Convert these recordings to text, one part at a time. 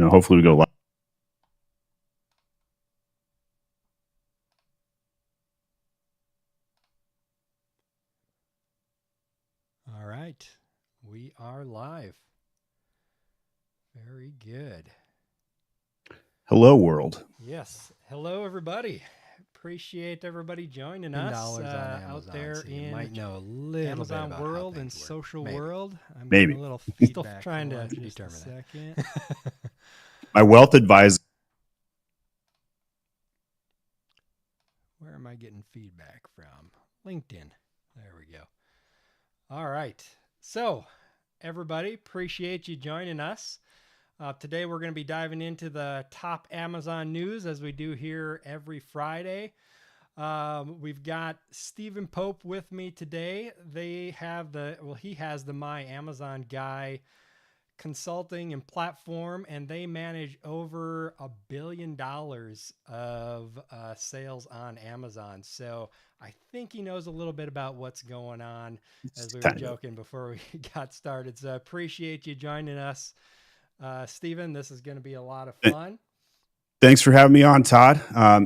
hopefully we go live. All right. We are live. Very good. Hello, world. Yes. Hello, everybody. Appreciate everybody joining us $10 on Amazon, out there so you in might know a little Amazon bit about how world and things work. social Maybe. world. I'm getting Maybe a little Still feedback. trying to just determine a second. that. My wealth advisor. Where am I getting feedback from? LinkedIn. There we go. All right. So, everybody, appreciate you joining us. Today, we're going to be diving into the top Amazon news as we do here every Friday. We've got Stephen Pope with me today. He has the My Amazon Guy consulting and platform, and they manage over $1 billion of sales on Amazon. So I think he knows a little bit about what's going on, as we were joking before we got started. So I appreciate you joining us, Stephen. This is going to be a lot of fun. Thanks for having me on, Todd.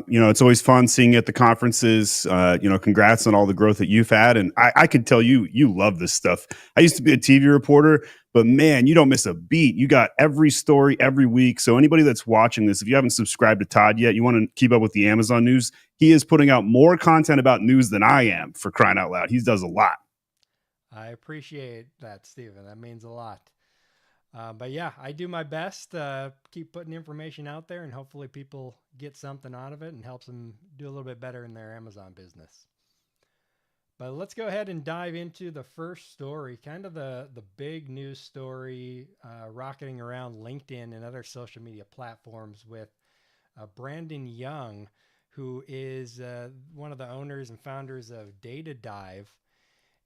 It's always fun seeing you at the conferences. Congrats on all the growth that you've had. And I can tell you love this stuff. I used to be a TV reporter, but man, you don't miss a beat. You got every story every week. So anybody that's watching this, if you haven't subscribed to Todd yet, you want to keep up with the Amazon news. He is putting out more content about news than I am, for crying out loud. He does a lot. I appreciate that, Stephen. That means a lot. But yeah, I do my best, keep putting information out there, and hopefully people get something out of it and helps them do a little bit better in their Amazon business. But let's go ahead and dive into the first story, kind of the big news story rocketing around LinkedIn and other social media platforms with Brandon Young, who is one of the owners and founders of Data Dive.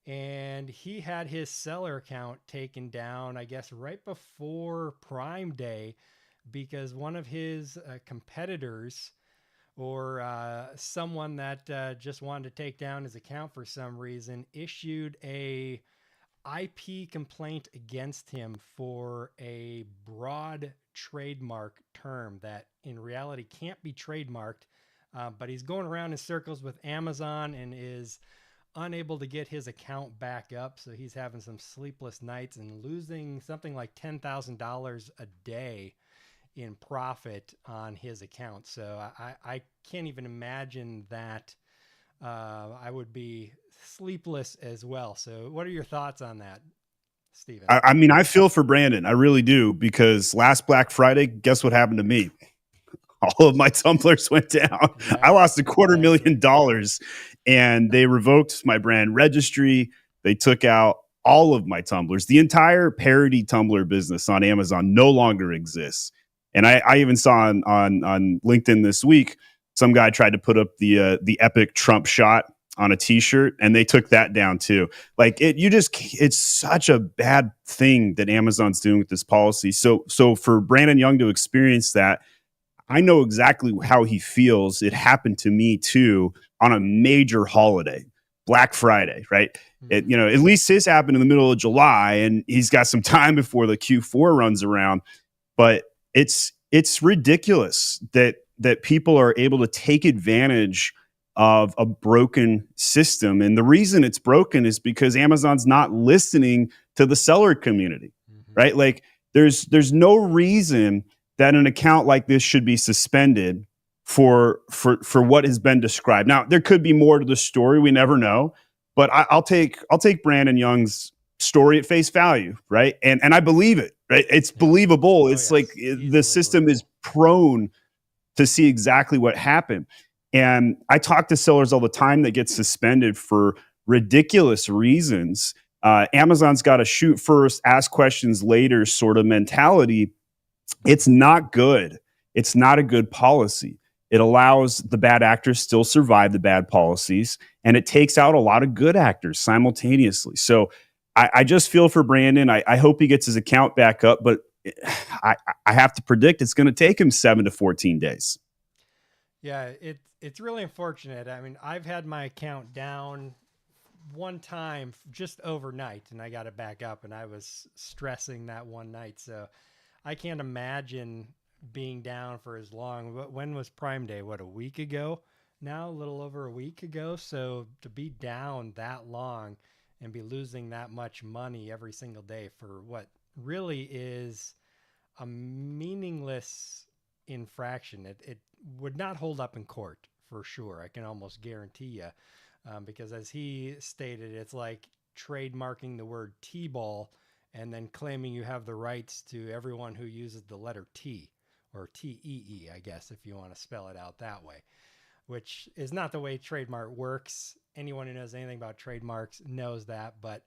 And he had his seller account taken down, I guess, right before Prime Day, because one of his competitors, or someone that just wanted to take down his account for some reason, issued a IP complaint against him for a broad trademark term that in reality can't be trademarked. But he's going around in circles with Amazon and is unable to get his account back up. So he's having some sleepless nights and losing something like $10,000 a day in profit on his account. So I can't even imagine that. I would be sleepless as well. So what are your thoughts on that, Stephen? I feel for Brandon. I really do, because last Black Friday, guess what happened to me? All of my tumblers went down. Yeah, I lost $250,000, and they revoked my brand registry. They took out all of my tumblers. The entire parody tumbler business on Amazon no longer exists. And I even saw on LinkedIn this week, some guy tried to put up the epic Trump shot on a t-shirt, and they took that down too. Like it's such a bad thing that Amazon's doing with this policy. So for Brandon Young to experience that, I know exactly how he feels. It happened to me too on a major holiday, Black Friday, right? Mm-hmm. At least his happened in the middle of July, and he's got some time before the Q4 runs around. But it's ridiculous that people are able to take advantage of a broken system. And the reason it's broken is because Amazon's not listening to the seller community, right? Like there's no reason that an account like this should be suspended for what has been described. Now, there could be more to the story. We never know. But I'll take Brandon Young's story at face value, right? And I believe it, right? It's believable. It's like the system is prone to see exactly what happened. And I talk to sellers all the time that get suspended for ridiculous reasons. Amazon's got a shoot first, ask questions later sort of mentality. It's not good. It's not a good policy. It allows the bad actors still survive the bad policies, and it takes out a lot of good actors simultaneously. So I just feel for Brandon. I hope he gets his account back up, but I have to predict it's going to take him 7 to 14 days. Yeah, it's really unfortunate. I mean, I've had my account down one time just overnight, and I got it back up, and I was stressing that one night. So I can't imagine being down for as long. When was Prime Day? What, a week ago? Now, a little over a week ago. So to be down that long and be losing that much money every single day for what really is a meaningless infraction, it would not hold up in court for sure. I can almost guarantee you, because as he stated, it's like trademarking the word T-ball and then claiming you have the rights to everyone who uses the letter T, or TEE, I guess, if you want to spell it out that way, which is not the way trademark works. Anyone who knows anything about trademarks knows that, but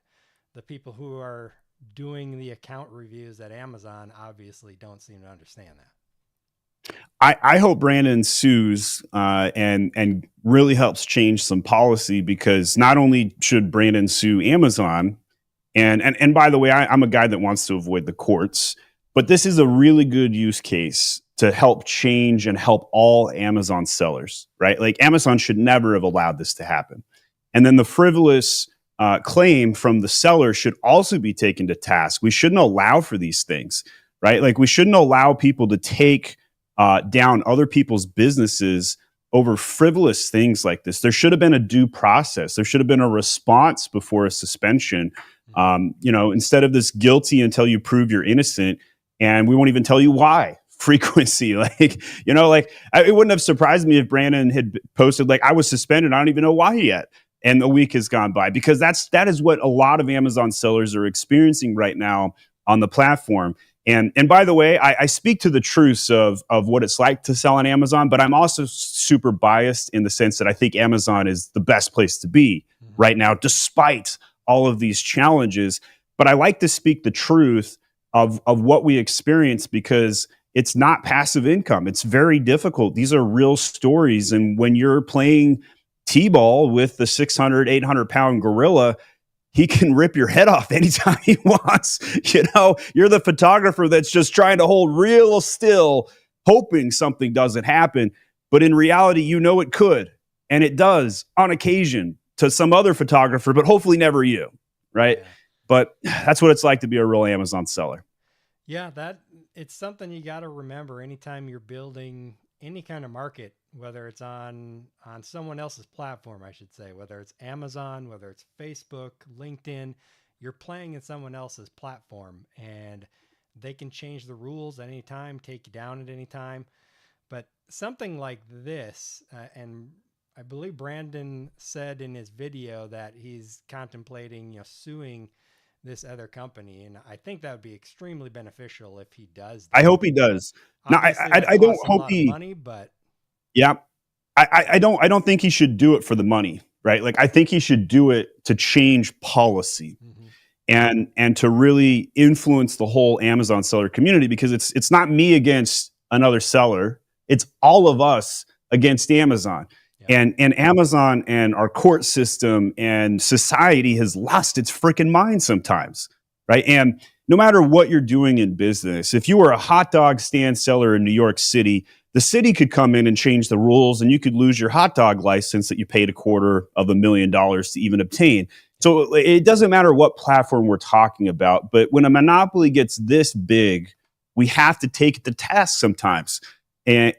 the people who are doing the account reviews at Amazon obviously don't seem to understand that. I hope Brandon sues and really helps change some policy, because not only should Brandon sue Amazon, and by the way, I'm a guy that wants to avoid the courts, but this is a really good use case to help change and help all Amazon sellers, right? Like, Amazon should never have allowed this to happen. And then the frivolous claim from the seller should also be taken to task. We shouldn't allow for these things, right? Like, we shouldn't allow people to take down other people's businesses over frivolous things like this. There should have been a due process. There should have been a response before a suspension. Instead of this guilty until you prove you're innocent, and we won't even tell you why. Frequency, like, it wouldn't have surprised me if Brandon had posted, like, I was suspended, I don't even know why yet, and a week has gone by, because that is what a lot of Amazon sellers are experiencing right now on the platform. And by the way, I speak to the truths of what it's like to sell on Amazon, but I'm also super biased in the sense that I think Amazon is the best place to be right now, despite all of these challenges. But I like to speak the truth of what we experience, because it's not passive income. It's very difficult. These are real stories. And when you're playing T-ball with the 600, 800-pound gorilla, he can rip your head off anytime he wants. You're the photographer that's just trying to hold real still, hoping something doesn't happen. But in reality, it could. And it does on occasion to some other photographer, but hopefully never you, right? Yeah. But that's what it's like to be a real Amazon seller. Yeah, it's something you got to remember anytime you're building any kind of market, whether it's on someone else's platform, I should say, whether it's Amazon, whether it's Facebook, LinkedIn, you're playing in someone else's platform, and they can change the rules at any time, take you down at any time. But something like this, and I believe Brandon said in his video that he's contemplating, suing this other company, and I think that would be extremely beneficial if he does that. I hope he does. Now, I don't hope he money, but yeah, I don't think he should do it for the money, right? Like, I think he should do it to change policy, and to really influence the whole Amazon seller community, because it's not me against another seller, it's all of us against Amazon. And Amazon and our court system and society has lost its freaking mind sometimes, right? And no matter what you're doing in business, if you were a hot dog stand seller in New York City, the city could come in and change the rules, and you could lose your hot dog license that you paid $250,000 to even obtain. So it doesn't matter what platform we're talking about, but when a monopoly gets this big, we have to take it to task sometimes. And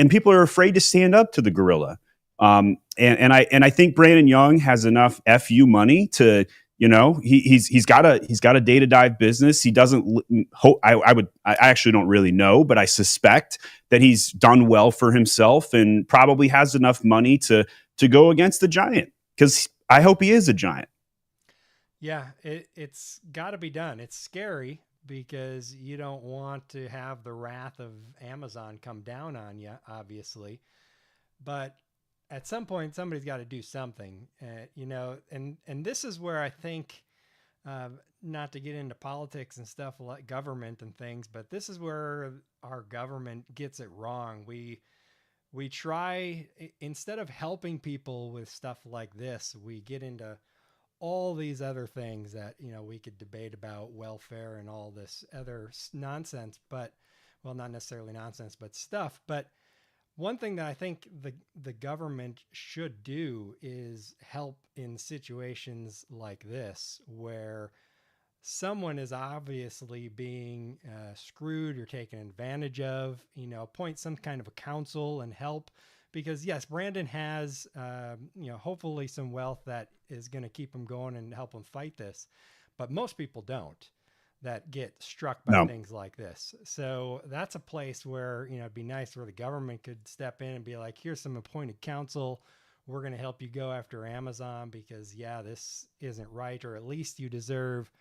people are afraid to stand up to the gorilla. And I think Brandon Young has enough FU money to, he's got a data dive business. He doesn't hope, I actually don't really know, but I suspect that he's done well for himself and probably has enough money to go against the giant, because I hope he is a giant. Yeah, it's got to be done. It's scary because you don't want to have the wrath of Amazon come down on you, obviously, but at some point somebody's got to do something, and this is where I think, not to get into politics and stuff like government and things, but this is where our government gets it wrong. We try, instead of helping people with stuff like this, we get into all these other things that, we could debate about welfare and all this other nonsense, but, well, not necessarily nonsense, but stuff. But one thing that I think the government should do is help in situations like this, where someone is obviously being screwed or taken advantage of. Appoint some kind of a counsel and help, because yes, Brandon has hopefully some wealth that is going to keep him going and help him fight this, but most people don't, that get struck by No. things like this. So that's a place where, it'd be nice where the government could step in and be like, here's some appointed counsel. We're going to help you go after Amazon because, yeah, this isn't right, or at least you deserve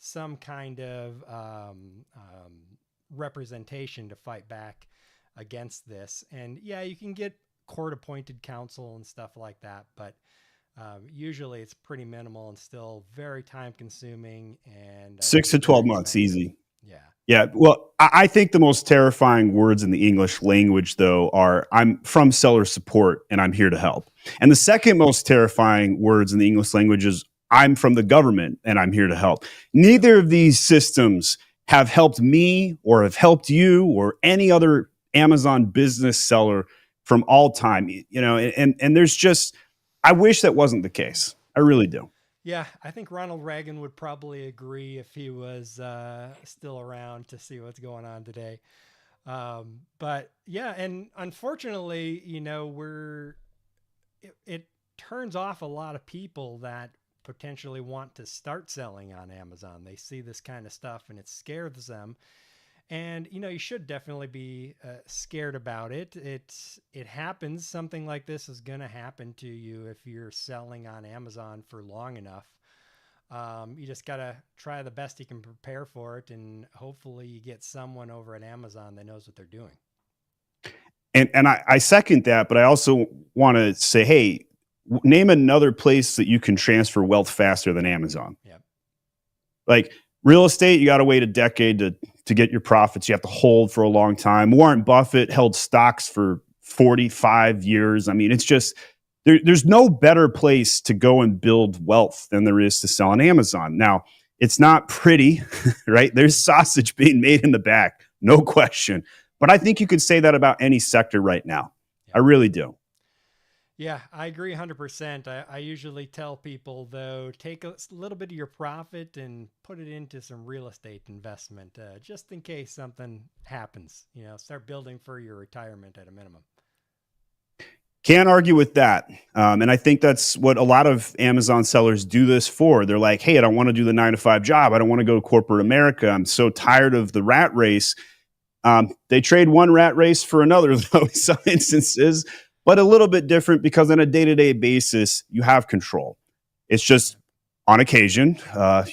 some kind of representation to fight back against this. And yeah, you can get court appointed counsel and stuff like that, but usually it's pretty minimal and still very time consuming and 6 to 12 months, easy. Yeah. Yeah. Well, I think the most terrifying words in the English language, though, are I'm from seller support and I'm here to help. And the second most terrifying words in the English language is I'm from the government and I'm here to help. Neither of these systems have helped me or have helped you or any other Amazon business seller from all time. And there's just, I wish that wasn't the case. I really do. Yeah, I think Ronald Reagan would probably agree if he was still around to see what's going on today. But yeah, and unfortunately, it turns off a lot of people that potentially want to start selling on Amazon. They see this kind of stuff and it scares them. And you should definitely be scared about it. It happens. Something like this is going to happen to you if you're selling on Amazon for long enough. You just got to try the best you can prepare for it, and hopefully you get someone over at Amazon that knows what they're doing. And I second that, but I also want to say, hey, name another place that you can transfer wealth faster than Amazon. Yep. Like real estate, you got to wait a decade to get your profits. You have to hold for a long time. Warren Buffett held stocks for 45 years. I mean, it's just, there's no better place to go and build wealth than there is to sell on Amazon. Now, it's not pretty, right? There's sausage being made in the back, no question. But I think you could say that about any sector right now. Yeah. I really do. Yeah, I agree 100%. I usually tell people, though, take a little bit of your profit and put it into some real estate investment, just in case something happens. Start building for your retirement at a minimum. Can't argue with that. And I think that's what a lot of Amazon sellers do this for. They're like, hey, I don't want to do the 9-to-5 job. I don't want to go to corporate America. I'm so tired of the rat race. They trade one rat race for another, though, in some instances, but a little bit different because on a day-to-day basis, you have control. It's just on occasion,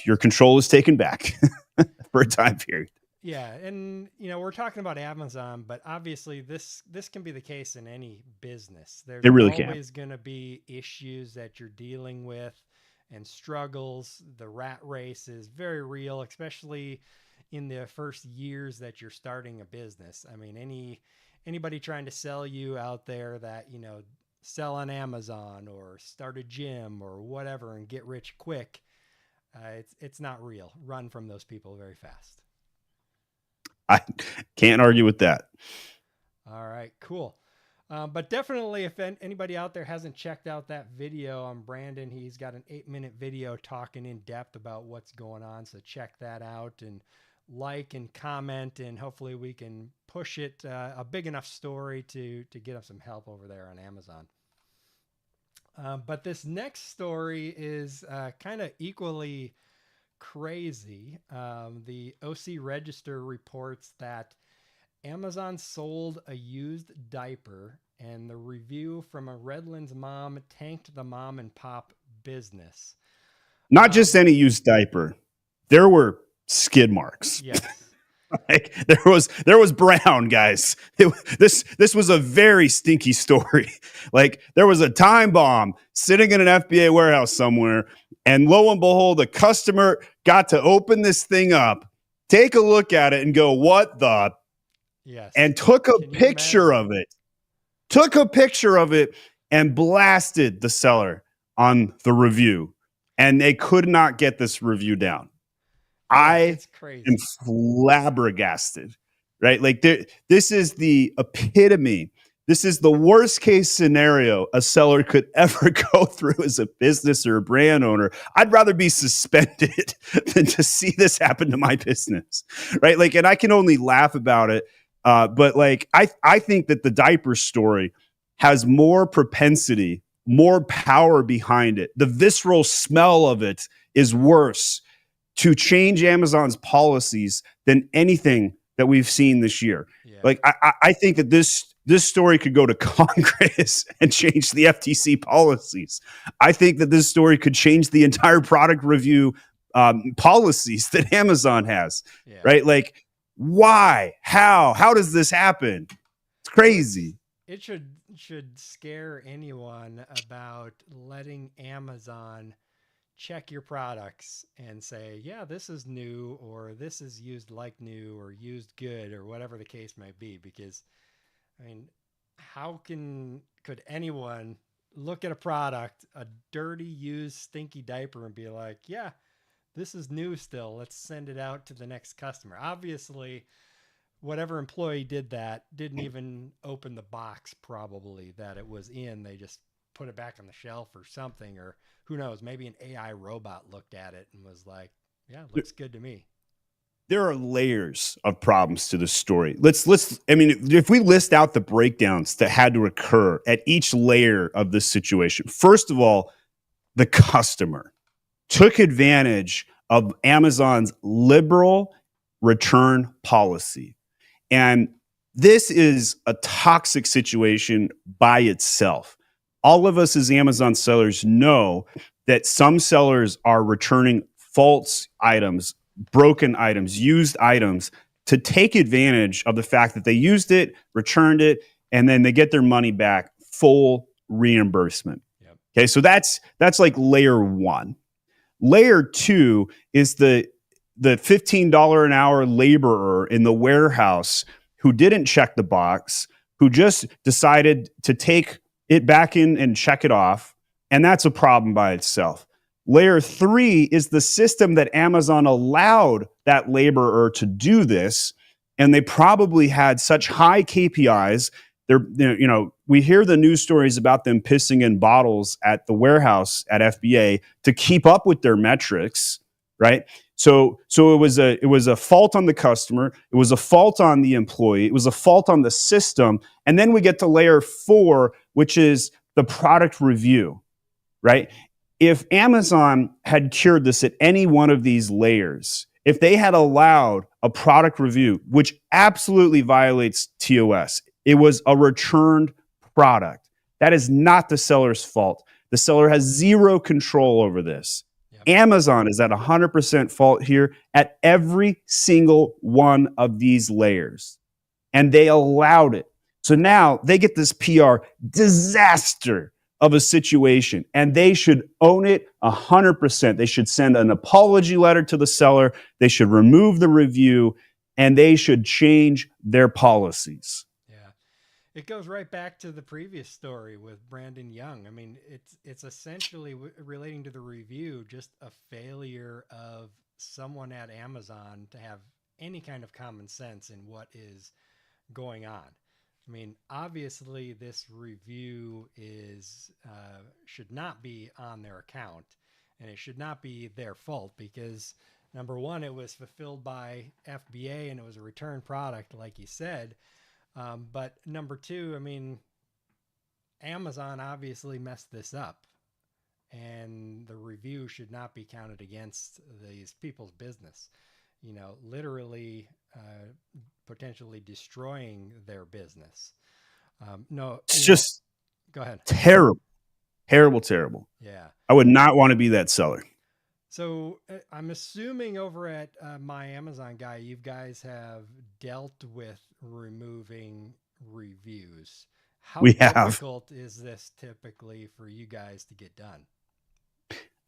your control is taken back for a time period. Yeah, and we're talking about Amazon, but obviously this can be the case in any business. There's always going to be issues that you're dealing with and struggles. The rat race is very real, especially in the first years that you're starting a business. I mean, anybody trying to sell you out there that, sell on Amazon or start a gym or whatever and get rich quick, it's not real. Run from those people very fast. I can't argue with that. All right, cool. But definitely, if anybody out there hasn't checked out that video on Brandon, he's got an 8-minute video talking in depth about what's going on. So check that out and like and comment, and hopefully we can push it a big enough story to get him some help over there on Amazon. But this next story is kind of equally crazy. The OC Register reports that Amazon sold a used diaper, and the review from a Redlands mom tanked the mom and pop business. Not just any used diaper. There were skid marks. Yes. Like there was brown, guys. This was a very stinky story. Like there was a time bomb sitting in an FBA warehouse somewhere, and lo and behold, the customer got to open this thing up, take a look at it, and go, "What the?" Yes. And took a picture of it. Took a picture of it and blasted the seller on the review, and they could not get this review down. It's crazy. am flabbergasted, right? Like this is the epitome This is the worst case scenario a seller could ever go through as a business or a brand owner. I'd rather be suspended than to see this happen to my business, right? Like, and I can only laugh about it. But like, I think that the diaper story has more propensity, more power behind it. The visceral smell of it is worse to change Amazon's policies than anything that we've seen this year. Yeah. Like, I think that this story could go to Congress and change the FTC policies. I think that this story could change the entire product review policies that Amazon has, right? Like, why? How does this happen? It's crazy. It should scare anyone about letting Amazon check your products and say, yeah, this is new, or this is used like new, or used good, or whatever the case may be. Because, I mean, could anyone look at a product, a dirty, used, stinky diaper, and be like, yeah, this is new still, let's send it out to the next customer? Obviously, whatever employee did that didn't even open the box probably that it was in. They just put it back on the shelf or something, or who knows, maybe an AI robot looked at it and was like, yeah, looks good to me. There are layers of problems to this story. I mean, if we list out the breakdowns that had to occur at each layer of this situation, first of all, the customer took advantage of Amazon's liberal return policy. And this is a toxic situation by itself. All of us as Amazon sellers know that some sellers are returning false items, broken items, used items to take advantage of the fact that they used it, returned it, and then they get their money back, full reimbursement. Yep. Okay, so that's like layer one. Layer two is the $15 an hour laborer in the warehouse who didn't check the box, who just decided to take it back in and check it off. And that's a problem by itself. Layer three is the system that Amazon allowed that laborer to do this. And they probably had such high KPIs. We hear the news stories about them pissing in bottles at the warehouse at FBA to keep up with their metrics, right? So it was a fault on the customer. It was a fault on the employee. It was a fault on the system. And then we get to layer four, which is the product review, right? If Amazon had cured this at any one of these layers, if they had allowed a product review, which absolutely violates TOS, it was a returned product. That is not the seller's fault. The seller has zero control over this. Amazon is at 100% fault here at every single one of these layers. And they allowed it. So now they get this PR disaster of a situation, and they should own it 100%. They should send an apology letter to the seller. They should remove the review, and they should change their policies. It goes right back to the previous story with Brandon Young. I mean, it's essentially relating to the review, just a failure of someone at Amazon to have any kind of common sense in what is going on. I mean, obviously, this review should not be on their account, and it should not be their fault because, number one, it was fulfilled by FBA and it was a return product, like you said. But number two, I mean, Amazon obviously messed this up, and the review should not be counted against these people's business. Literally, potentially destroying their business. It's just go ahead. Terrible. Yeah. I would not want to be that seller. So I'm assuming over at My Amazon Guy, you guys have dealt with removing reviews. How difficult is this typically for you guys to get done?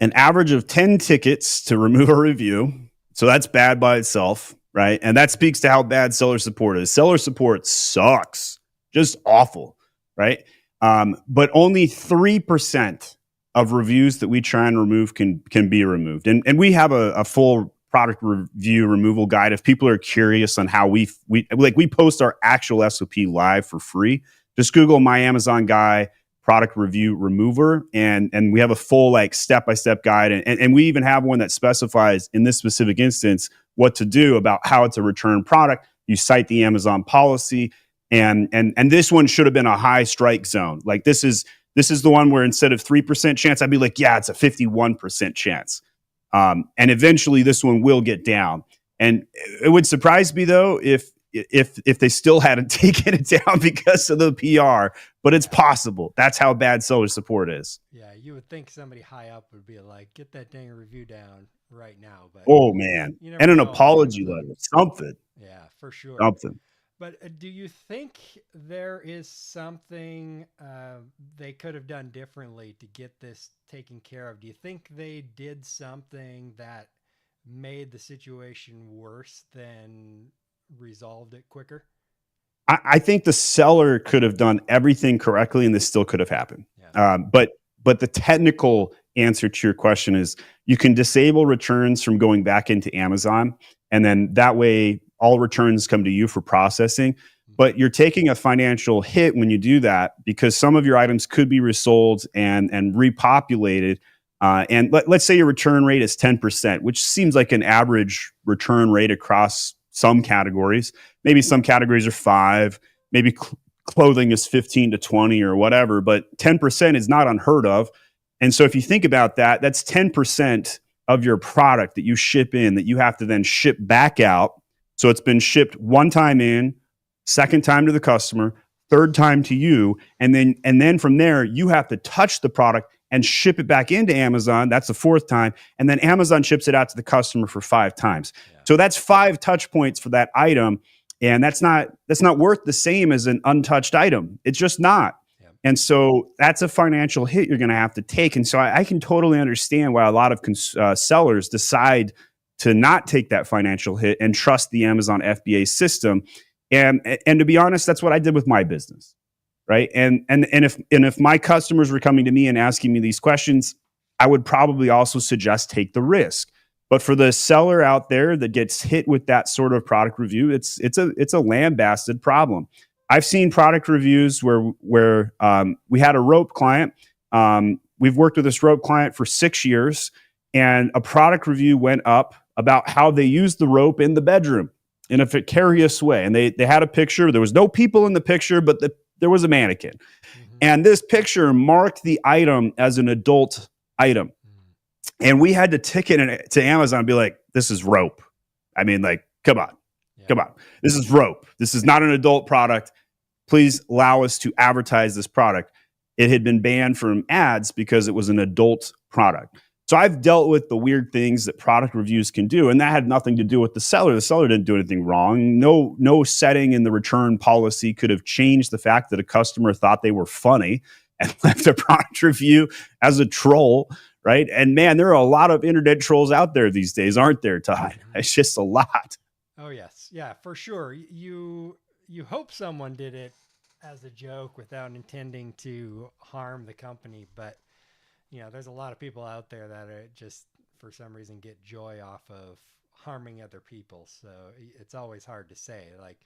An average of 10 tickets to remove a review. So that's bad by itself, right? And that speaks to how bad seller support is. Seller support sucks, just awful, right? But only 3% of reviews that we try and remove can be removed. And we have a full product review removal guide. If people are curious on how we post our actual SOP live for free Just Google My Amazon Guy product review remover, and we have a full like step-by-step guide, and we even have one that specifies in this specific instance what to do about how it's a return product. You cite the Amazon policy, and this one should have been a high strike zone. Like this is the one where instead of 3% chance, I'd be like, yeah, it's a 51% chance. And eventually this one will get down. And it would surprise me though if they still hadn't taken it down because of the PR, but it's possible. That's how bad seller support is. Yeah, you would think somebody high up would be like, get that dang review down right now. But oh man, and an apology letter, something. Yeah, for sure. Something. But do you think there is something they could have done differently to get this taken care of? Do you think they did something that made the situation worse than resolved it quicker? I think the seller could have done everything correctly and this still could have happened. Yeah. But the technical answer to your question is you can disable returns from going back into Amazon, and then that way all returns come to you for processing. But you're taking a financial hit when you do that because some of your items could be resold and repopulated. And let's say your return rate is 10%, which seems like an average return rate across some categories. Maybe some categories are 5, maybe clothing is 15 to 20 or whatever, but 10% is not unheard of. And so if you think about that, that's 10% of your product that you ship in that you have to then ship back out. So it's been shipped one time in, second time to the customer, third time to you, and then from there you have to touch the product and ship it back into Amazon. That's the fourth time, and then Amazon ships it out to the customer for 5 times. Yeah. So that's 5 touch points for that item, and that's not worth the same as an untouched item. It's just not. Yeah. And so that's a financial hit you're going to have to take. And so I can totally understand why a lot of sellers decide to not take that financial hit and trust the Amazon FBA system. And to be honest, that's what I did with my business, right? And if my customers were coming to me and asking me these questions, I would probably also suggest take the risk. But for the seller out there that gets hit with that sort of product review, it's a lambasted problem. I've seen product reviews where we had a rope client. We've worked with this rope client for 6 years, and a product review went up about how they used the rope in the bedroom in a vicarious way. And they had a picture. There was no people in the picture, but there was a mannequin. Mm-hmm. And this picture marked the item as an adult item. Mm-hmm. And we had to ticket it to Amazon and be like, this is rope. I mean, like, come on. This is rope. This is not an adult product. Please allow us to advertise this product. It had been banned from ads because it was an adult product. So I've dealt with the weird things that product reviews can do, and that had nothing to do with the seller. The seller didn't do anything wrong. No setting in the return policy could have changed the fact that a customer thought they were funny and left a product review as a troll, right? And man, there are a lot of internet trolls out there these days, aren't there, Todd? It's just a lot. Oh, yes. Yeah, for sure. You hope someone did it as a joke without intending to harm the company, but there's a lot of people out there that are just, for some reason, get joy off of harming other people. So it's always hard to say. Like,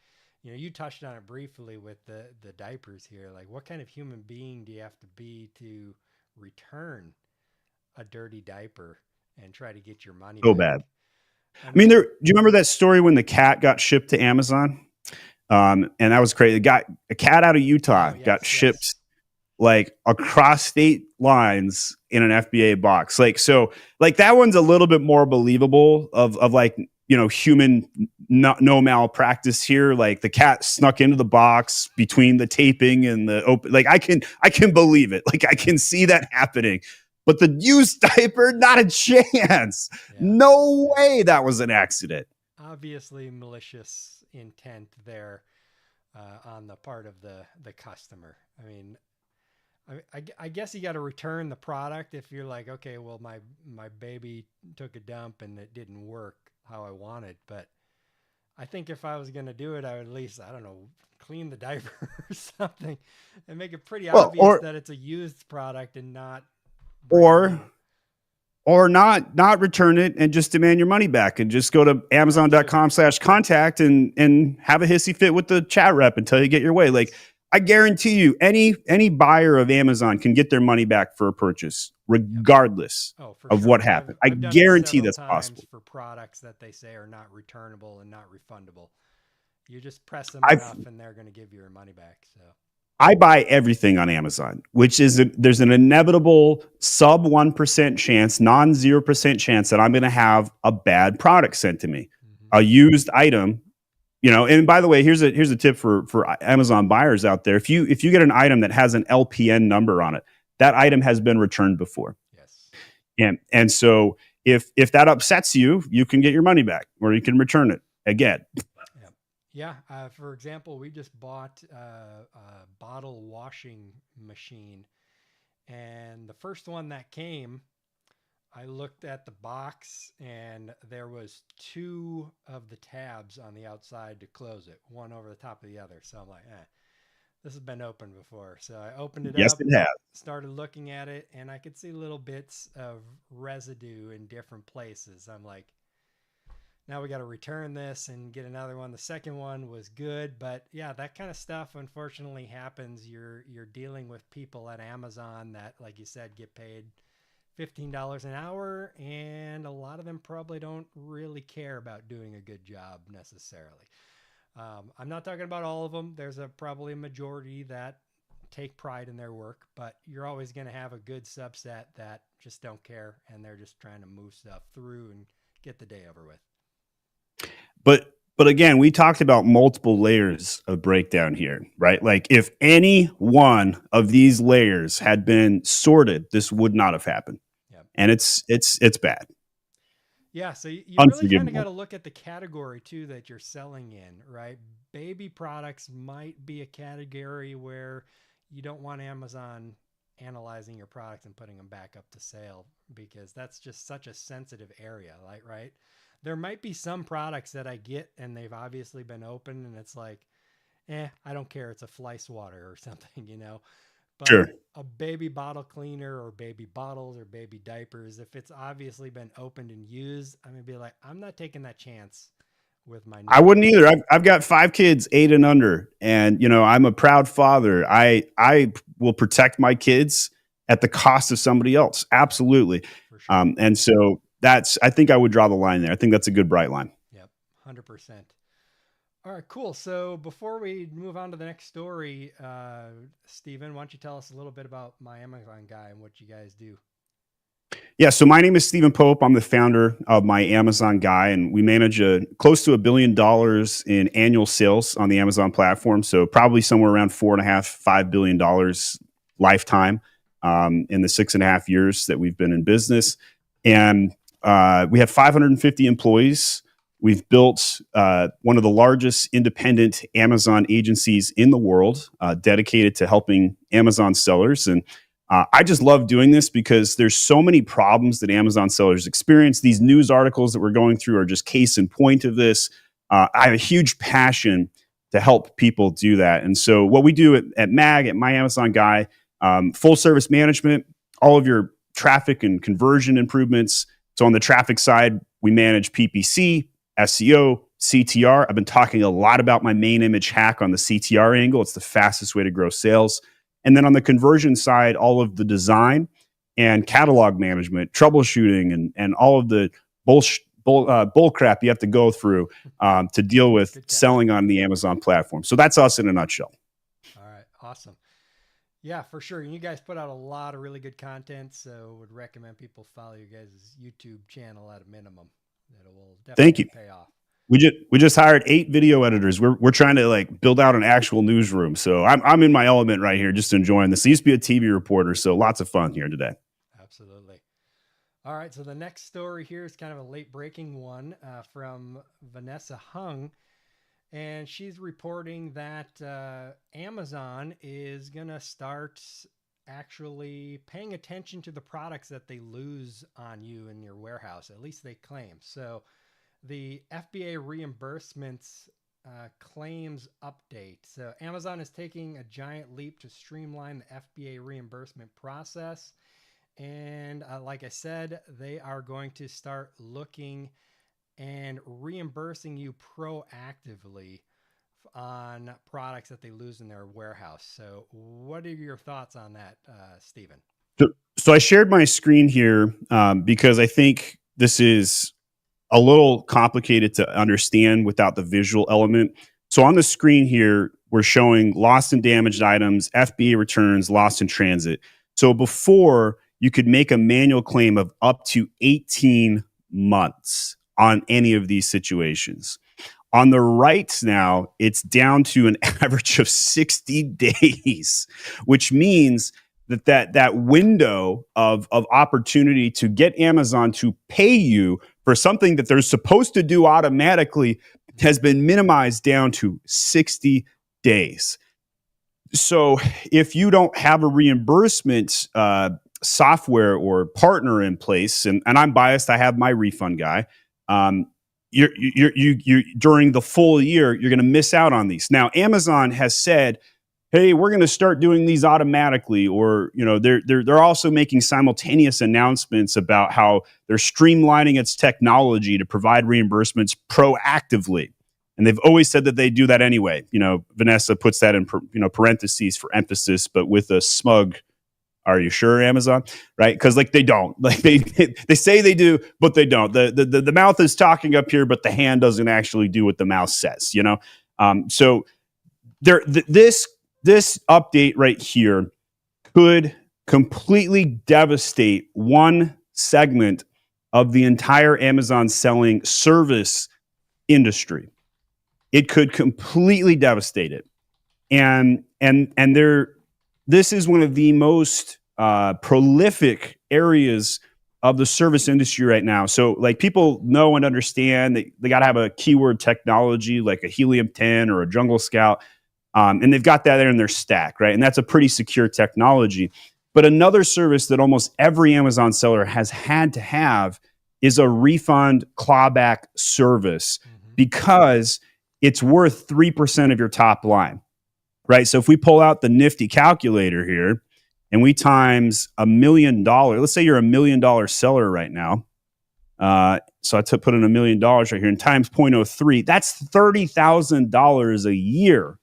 you touched on it briefly with the diapers here. Like, what kind of human being do you have to be to return a dirty diaper and try to get your money so back? Bad. I mean, do you remember that story when the cat got shipped to Amazon? And that was crazy. A cat out of Utah got shipped like across state lines in an FBA box. Like that one's a little bit more believable of like, human no malpractice here. Like the cat snuck into the box between the taping and the open. Like I can believe it. Like I can see that happening. But the used diaper, not a chance. Yeah. No way that was an accident. Obviously malicious intent there on the part of the customer. I mean, I guess you got to return the product if you're like, okay, well, my baby took a dump and it didn't work how I wanted. But I think if I was going to do it, I would at least, I don't know, clean the diaper or something and make it pretty obvious that it's a used product and not. Or not return it and just demand your money back and just go to Amazon.com/contact and have a hissy fit with the chat rep until you get your way. Like, I guarantee you, any buyer of Amazon can get their money back for a purchase, Yep. regardless Oh, for of sure. what I've happened. I I've done it guarantee several that's times possible. for products that they say are not returnable and not refundable. You just press them I've enough and they're going to give you your money back. So, I buy everything on Amazon, which is there's an inevitable sub 1% chance, non 0% chance that I'm going to have a bad product sent to me, hmm a used item. And by the way, here's a tip for Amazon buyers out there. If you get an item that has an LPN number on it, that item has been returned before. yes. And so if that upsets you, you can get your money back or you can return it again. Yeah. Yeah. For example, we just bought a bottle washing machine, and the first one that came, I looked at the box, and there was two of the tabs on the outside to close it, one over the top of the other. So I'm like, this has been opened before. So I opened it Yes, up, it has. started looking at it, and I could see little bits of residue in different places. I'm like, now we got to return this and get another one. The second one was good, but yeah, that kind of stuff unfortunately happens. You're dealing with people at Amazon that, like you said, get paid $15 an hour, and a lot of them probably don't really care about doing a good job necessarily. I'm not talking about all of them. There's probably a majority that take pride in their work, but you're always going to have a good subset that just don't care and they're just trying to move stuff through and get the day over with. But again, we talked about multiple layers of breakdown here, right? Like if any one of these layers had been sorted, this would not have happened. Yeah. And it's bad. Yeah, so you really kind of got Unforgivable. to look at the category too that you're selling in, right? Baby products might be a category where you don't want Amazon analyzing your products and putting them back up to sale because that's just such a sensitive area, like, right? There might be some products that I get and they've obviously been opened and it's like, I don't care. It's a fly swatter or something, But Sure. a baby bottle cleaner or baby bottles or baby diapers, if it's obviously been opened and used, I'm gonna be like, I'm not taking that chance with my I newborn. wouldn't either. I've got 5 kids, 8 and under, and I'm a proud father. I will protect my kids at the cost of somebody else. Yep, Absolutely. for sure. And so I think I would draw the line there. I think that's a good bright line. Yep, 100%. All right, cool. So before we move on to the next story, Stephen, why don't you tell us a little bit about my Amazon guy and what you guys do? Yeah, so my name is Stephen Pope. I'm the founder of my Amazon Guy, and we manage close to $1 billion in annual sales on the Amazon platform. So probably somewhere around 4.5, $5 billion lifetime in the 6.5 years that we've been in business. And we have 550 employees. We've built one of the largest independent Amazon agencies in the world, dedicated to helping Amazon sellers. And I just love doing this because there's so many problems that Amazon sellers experience. These news articles that we're going through are just case in point of this. I have a huge passion to help people do that. And so what we do at MAG, at My Amazon Guy, full service management, all of your traffic and conversion improvements. So on the traffic side, we manage PPC, SEO, CTR. I've been talking a lot about my main image hack on the CTR angle. It's the fastest way to grow sales. And then on the conversion side, all of the design and catalog management, troubleshooting, and all of the bull crap you have to go through to deal with Good catch. selling on the Amazon platform. So that's us in a nutshell. All right, awesome. Yeah, for sure. You guys put out a lot of really good content, so would recommend people follow you guys' YouTube channel at a minimum. That will Thank definitely you. pay off. We just hired 8 video editors. We're trying to like build out an actual newsroom. So I'm in my element right here, just enjoying this. I used to be a TV reporter, so lots of fun here today. Absolutely. All right, so the next story here is kind of a late breaking one from Vanessa Hung. And she's reporting that Amazon is going to start actually paying attention to the products that they lose on you in your warehouse. At least they claim. So the FBA reimbursements claims update. So Amazon is taking a giant leap to streamline the FBA reimbursement process. And like I said, they are going to start looking and reimbursing you proactively on products that they lose in their warehouse. So, what are your thoughts on that, Stephen? So I shared my screen here because I think this is a little complicated to understand without the visual element. So on the screen here, we're showing lost and damaged items, FBA returns, lost in transit. So before, you could make a manual claim of up to 18 months on any of these situations. On the right now, it's down to an average of 60 days, which means that window of opportunity to get Amazon to pay you for something that they're supposed to do automatically has been minimized down to 60 days. So if you don't have a reimbursement software or partner in place, and I'm biased, I have my refund guy. You during the full year, you're going to miss out on these. Now, Amazon has said, "Hey, we're going to start doing these automatically," or they're also making simultaneous announcements about how they're streamlining its technology to provide reimbursements proactively. And they've always said that they do that anyway. Vanessa puts that in parentheses for emphasis, but with a smug, "Are you sure, Amazon?" Right? Because they don't. They say they do, but they don't. The mouth is talking up here, but the hand doesn't actually do what the mouth says. So this update right here could completely devastate one segment of the entire Amazon selling service industry. It could completely devastate it. And this is one of the most prolific areas of the service industry right now. So people know and understand that they got to have a keyword technology like a Helium 10 or a Jungle Scout. And they've got that there in their stack, right? And that's a pretty secure technology. But another service that almost every Amazon seller has had to have is a refund clawback service, because it's worth 3% of your top line, right? So if we pull out the nifty calculator here and we times $1 million, let's say you're $1 million seller right now. So I put in $1 million right here and times 0.03, that's $30,000 a year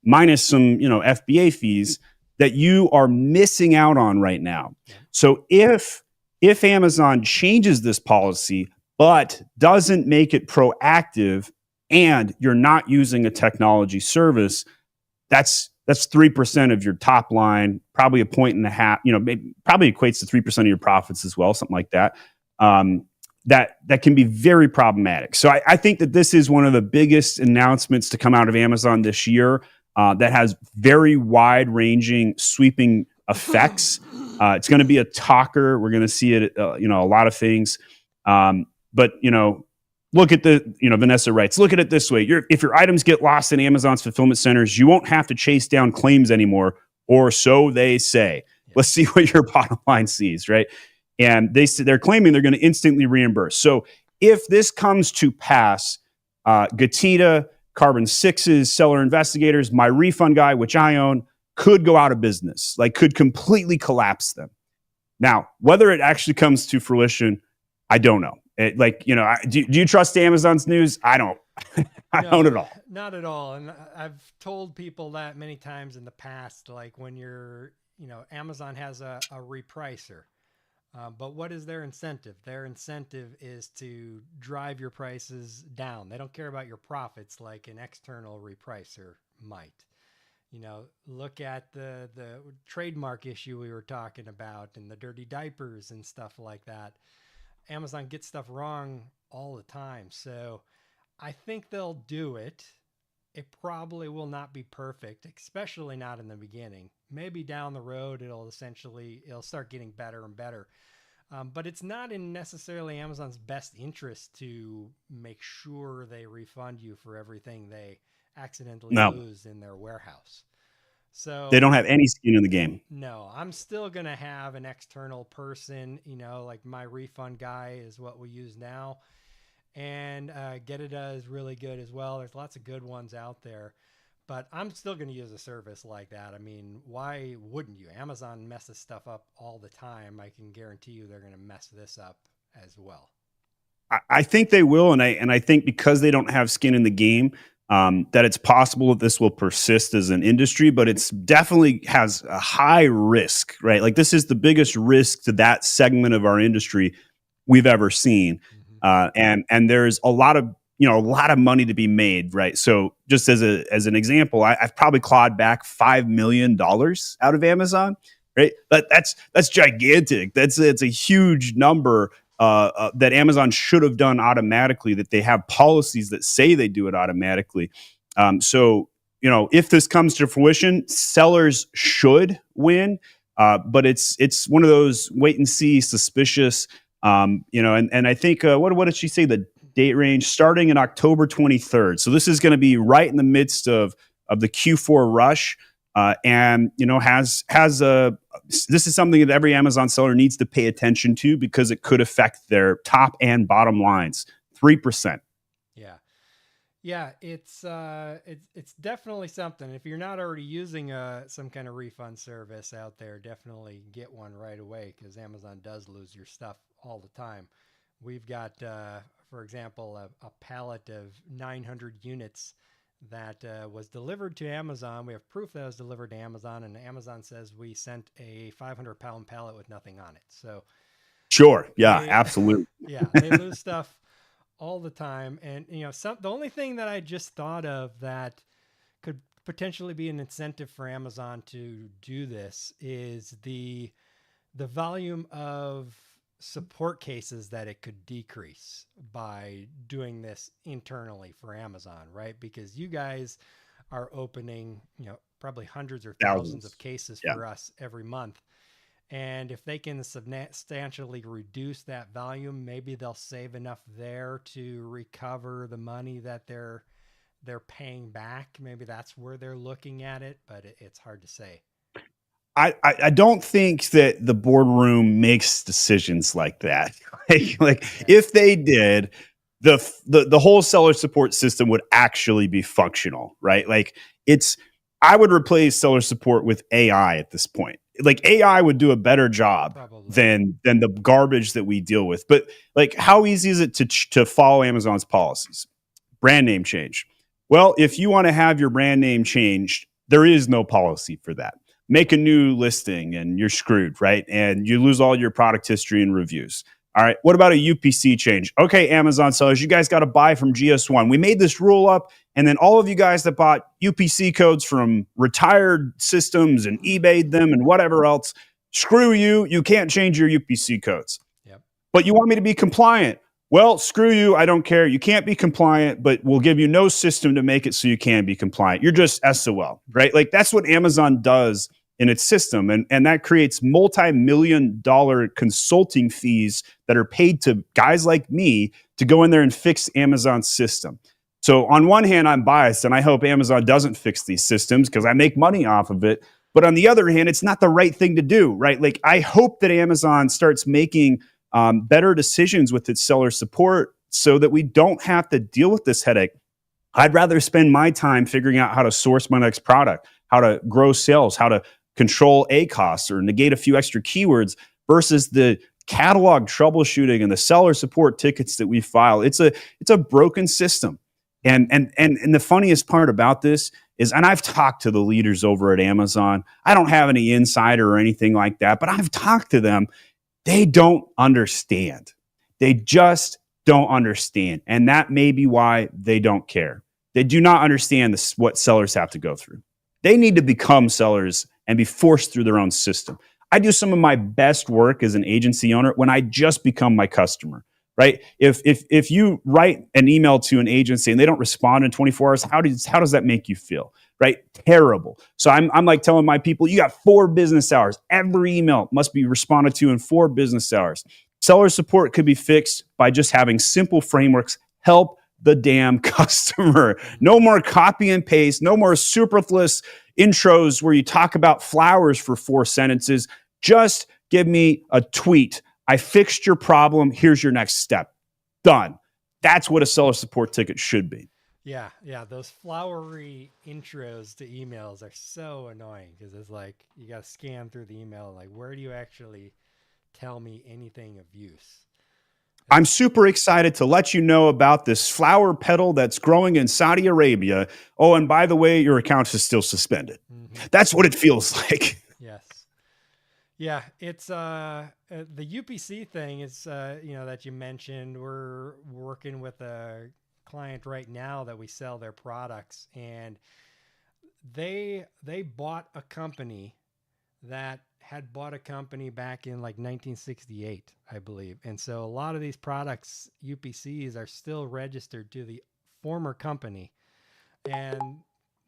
minus some, FBA fees that you are missing out on right now. So if Amazon changes this policy, but doesn't make it proactive, and you're not using a technology service, that's 3% of your top line, probably a point and a half, probably equates to 3% of your profits as well, something like that. That can be very problematic. So I think that this is one of the biggest announcements to come out of Amazon this year that has very wide-ranging, sweeping effects. It's going to be a talker. We're going to see it, a lot of things. But look at Vanessa writes, look at it this way. If your items get lost in Amazon's fulfillment centers, you won't have to chase down claims anymore, or so they say. Yeah. Let's see what your bottom line sees, right? And they're claiming they're going to instantly reimburse. So if this comes to pass, Gatita, Carbon 6's seller investigators, my refund guy, which I own, could go out of business, could completely collapse them. Now, whether it actually comes to fruition, I don't know. Do you trust Amazon's news? I don't. I don't at all. Not at all. And I've told people that many times in the past, when Amazon has a repricer. But what is their incentive? Their incentive is to drive your prices down. They don't care about your profits like an external repricer might. Look at the trademark issue we were talking about and the dirty diapers and stuff like that. Amazon gets stuff wrong all the time. So I think they'll do it. It probably will not be perfect, especially not in the beginning. Maybe down the road, it'll start getting better and better. But it's not in necessarily Amazon's best interest to make sure they refund you for everything they accidentally lose in their warehouse. So they don't have any skin in the game. No, I'm still going to have an external person, like my refund guy is what we use now. And Getita is really good as well. There's lots of good ones out there. But I'm still going to use a service like that. I mean, why wouldn't you? Amazon messes stuff up all the time. I can guarantee you they're going to mess this up as well. I think they will, and I think because they don't have skin in the game, that it's possible that this will persist as an industry, but it's definitely has a high risk, right? Like this is the biggest risk to that segment of our industry we've ever seen, Mm-hmm. and there's a lot of a lot of money to be made, right? So just as an example, I've probably clawed back $5 million out of Amazon, right? That's gigantic. It's a huge number that Amazon should have done automatically. That they have policies that say they do it automatically. So if this comes to fruition, sellers should win, but it's one of those wait and see, suspicious. And I think what did she say? The date range starting in October 23rd. So this is going to be right in the midst of the Q4 rush, and has a this is something that every Amazon seller needs to pay attention to because it could affect their top and bottom lines. 3%. Yeah. Yeah, it's definitely something. If you're not already using some kind of refund service out there, definitely get one right away because Amazon does lose your stuff all the time. We've got, for example, a pallet of 900 units that was delivered to Amazon. We have proof that it was delivered to Amazon, and Amazon says we sent a 500-pound pallet with nothing on it. So Sure. Yeah, they, absolutely. yeah, they lose stuff all the time. And the only thing that I just thought of that could potentially be an incentive for Amazon to do this is the volume of support cases that it could decrease by doing this internally for Amazon, right? Because you guys are opening, probably hundreds or thousands of Thousands. cases Yeah. for us every month. And if they can substantially reduce that volume, maybe they'll save enough there to recover the money that they're paying back. Maybe that's where they're looking at it, but it's hard to say. I don't think that the boardroom makes decisions like that. Like Yeah. if they did, the whole seller support system would actually be functional, right? Like it's I would replace seller support with AI at this point. Like AI would do a better job Probably. than the garbage that we deal with. But like, how easy is it to follow Amazon's policies? Brand name change. Well, if you want to have your brand name changed, there is no policy for that. Make a new listing and you're screwed, right? And you lose all your product history and reviews. All right. What about a UPC change? Okay, Amazon sellers, you guys got to buy from GS1. We made this rule up, and then all of you guys that bought UPC codes from retired systems and eBayed them and whatever else, screw you. You can't change your UPC codes. Yep. But you want me to be compliant. Well, screw you. I don't care. You can't be compliant, but we'll give you no system to make it so you can be compliant. You're just SOL, right? Like that's what Amazon does in its system. And that creates multi-million-dollar consulting fees that are paid to guys like me to go in there and fix Amazon's system. So on one hand, I'm biased and I hope Amazon doesn't fix these systems because I make money off of it. But on the other hand, it's not the right thing to do, right? Like I hope that Amazon starts making better decisions with its seller support so that we don't have to deal with this headache. I'd rather spend my time figuring out how to source my next product, how to grow sales, how to control ACoS or negate a few extra keywords versus the catalog troubleshooting and the seller support tickets that we file. It's a broken system. And the funniest part about this is, and I've talked to the leaders over at Amazon. I don't have any insider or anything like that, but I've talked to them. They don't understand. They just don't understand. And that may be why they don't care. They do not understand what sellers have to go through. They need to become sellers and be forced through their own system. I do some of my best work as an agency owner when I just become my customer, right? If you write an email to an agency and they don't respond in 24 hours, how does that make you feel? Right? Terrible. So I'm like telling my people, you got 4 business hours. Every email must be responded to in 4 business hours. Seller support could be fixed by just having simple frameworks help the damn customer. No more copy and paste, no more superfluous intros where you talk about flowers for 4 sentences. Just give me a tweet. I fixed your problem. Here's your next step. Done. That's what a seller support ticket should be. Yeah, those flowery intros to emails are so annoying because it's like you got to scan through the email. Like, where do you actually tell me anything of use? I'm super excited to let you know about this flower petal that's growing in Saudi Arabia. Oh, and by the way, your account is still suspended. Mm-hmm. That's what it feels like. Yes. Yeah, it's the UPC thing is that you mentioned. We're working with a client right now that we sell their products, and they bought a company that had bought a company back in like 1968, I believe. And so a lot of these products, UPCs, are still registered to the former company. And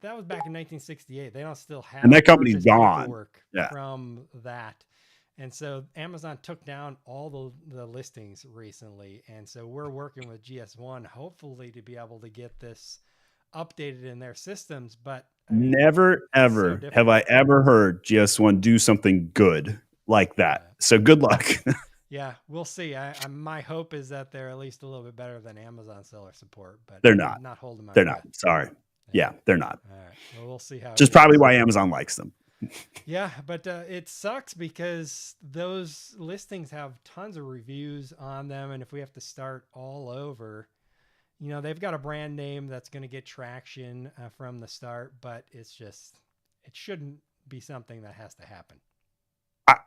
that was back in 1968. They don't still And have that company's purchase gone. paperwork Yeah. from that. And so Amazon took down all the listings recently. And so we're working with GS1, hopefully to be able to get this updated in their systems. But I mean, Never, it's so ever have I difficult. ever heard GS1 do something good like that. Yeah. So good luck. Yeah, we'll see. My hope is that they're at least a little bit better than Amazon seller support, but They're I'm not. not holding my They're breath. not. Sorry. Yeah, they're not. All right. Well, we'll see how Which it is probably goes. why Amazon likes them. Yeah, but it sucks because those listings have tons of reviews on them, and if we have to start all over, they've got a brand name that's going to get traction from the start, but it shouldn't be something that has to happen.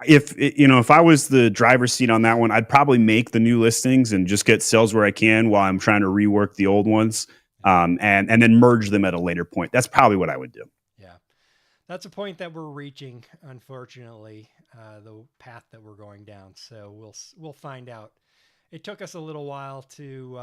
If I was the driver's seat on that one, I'd probably make the new listings and just get sales where I can while I'm trying to rework the old ones, and then merge them at a later point. That's probably what I would do. Yeah, that's a point that we're reaching, unfortunately, the path that we're going down. So we'll find out. It took us a little while to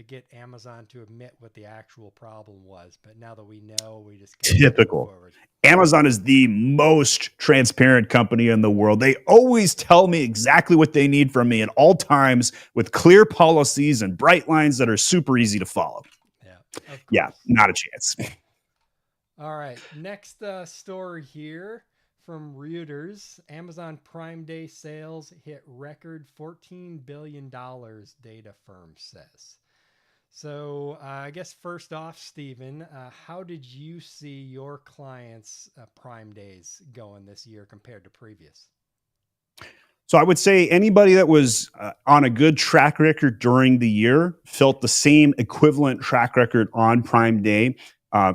get Amazon to admit what the actual problem was, but now that we know, we just gotta move Typical. forward. Amazon is the most transparent company in the world. They always tell me exactly what they need from me at all times with clear policies and bright lines that are super easy to follow. Yeah, of course. Yeah, not a chance. All right, next story here from Reuters. Amazon Prime Day sales hit record $14 billion, data firm says. So I guess first off, Stephen, how did you see your clients' Prime Days going this year compared to previous? So I would say anybody that was on a good track record during the year felt the same equivalent track record on Prime Day.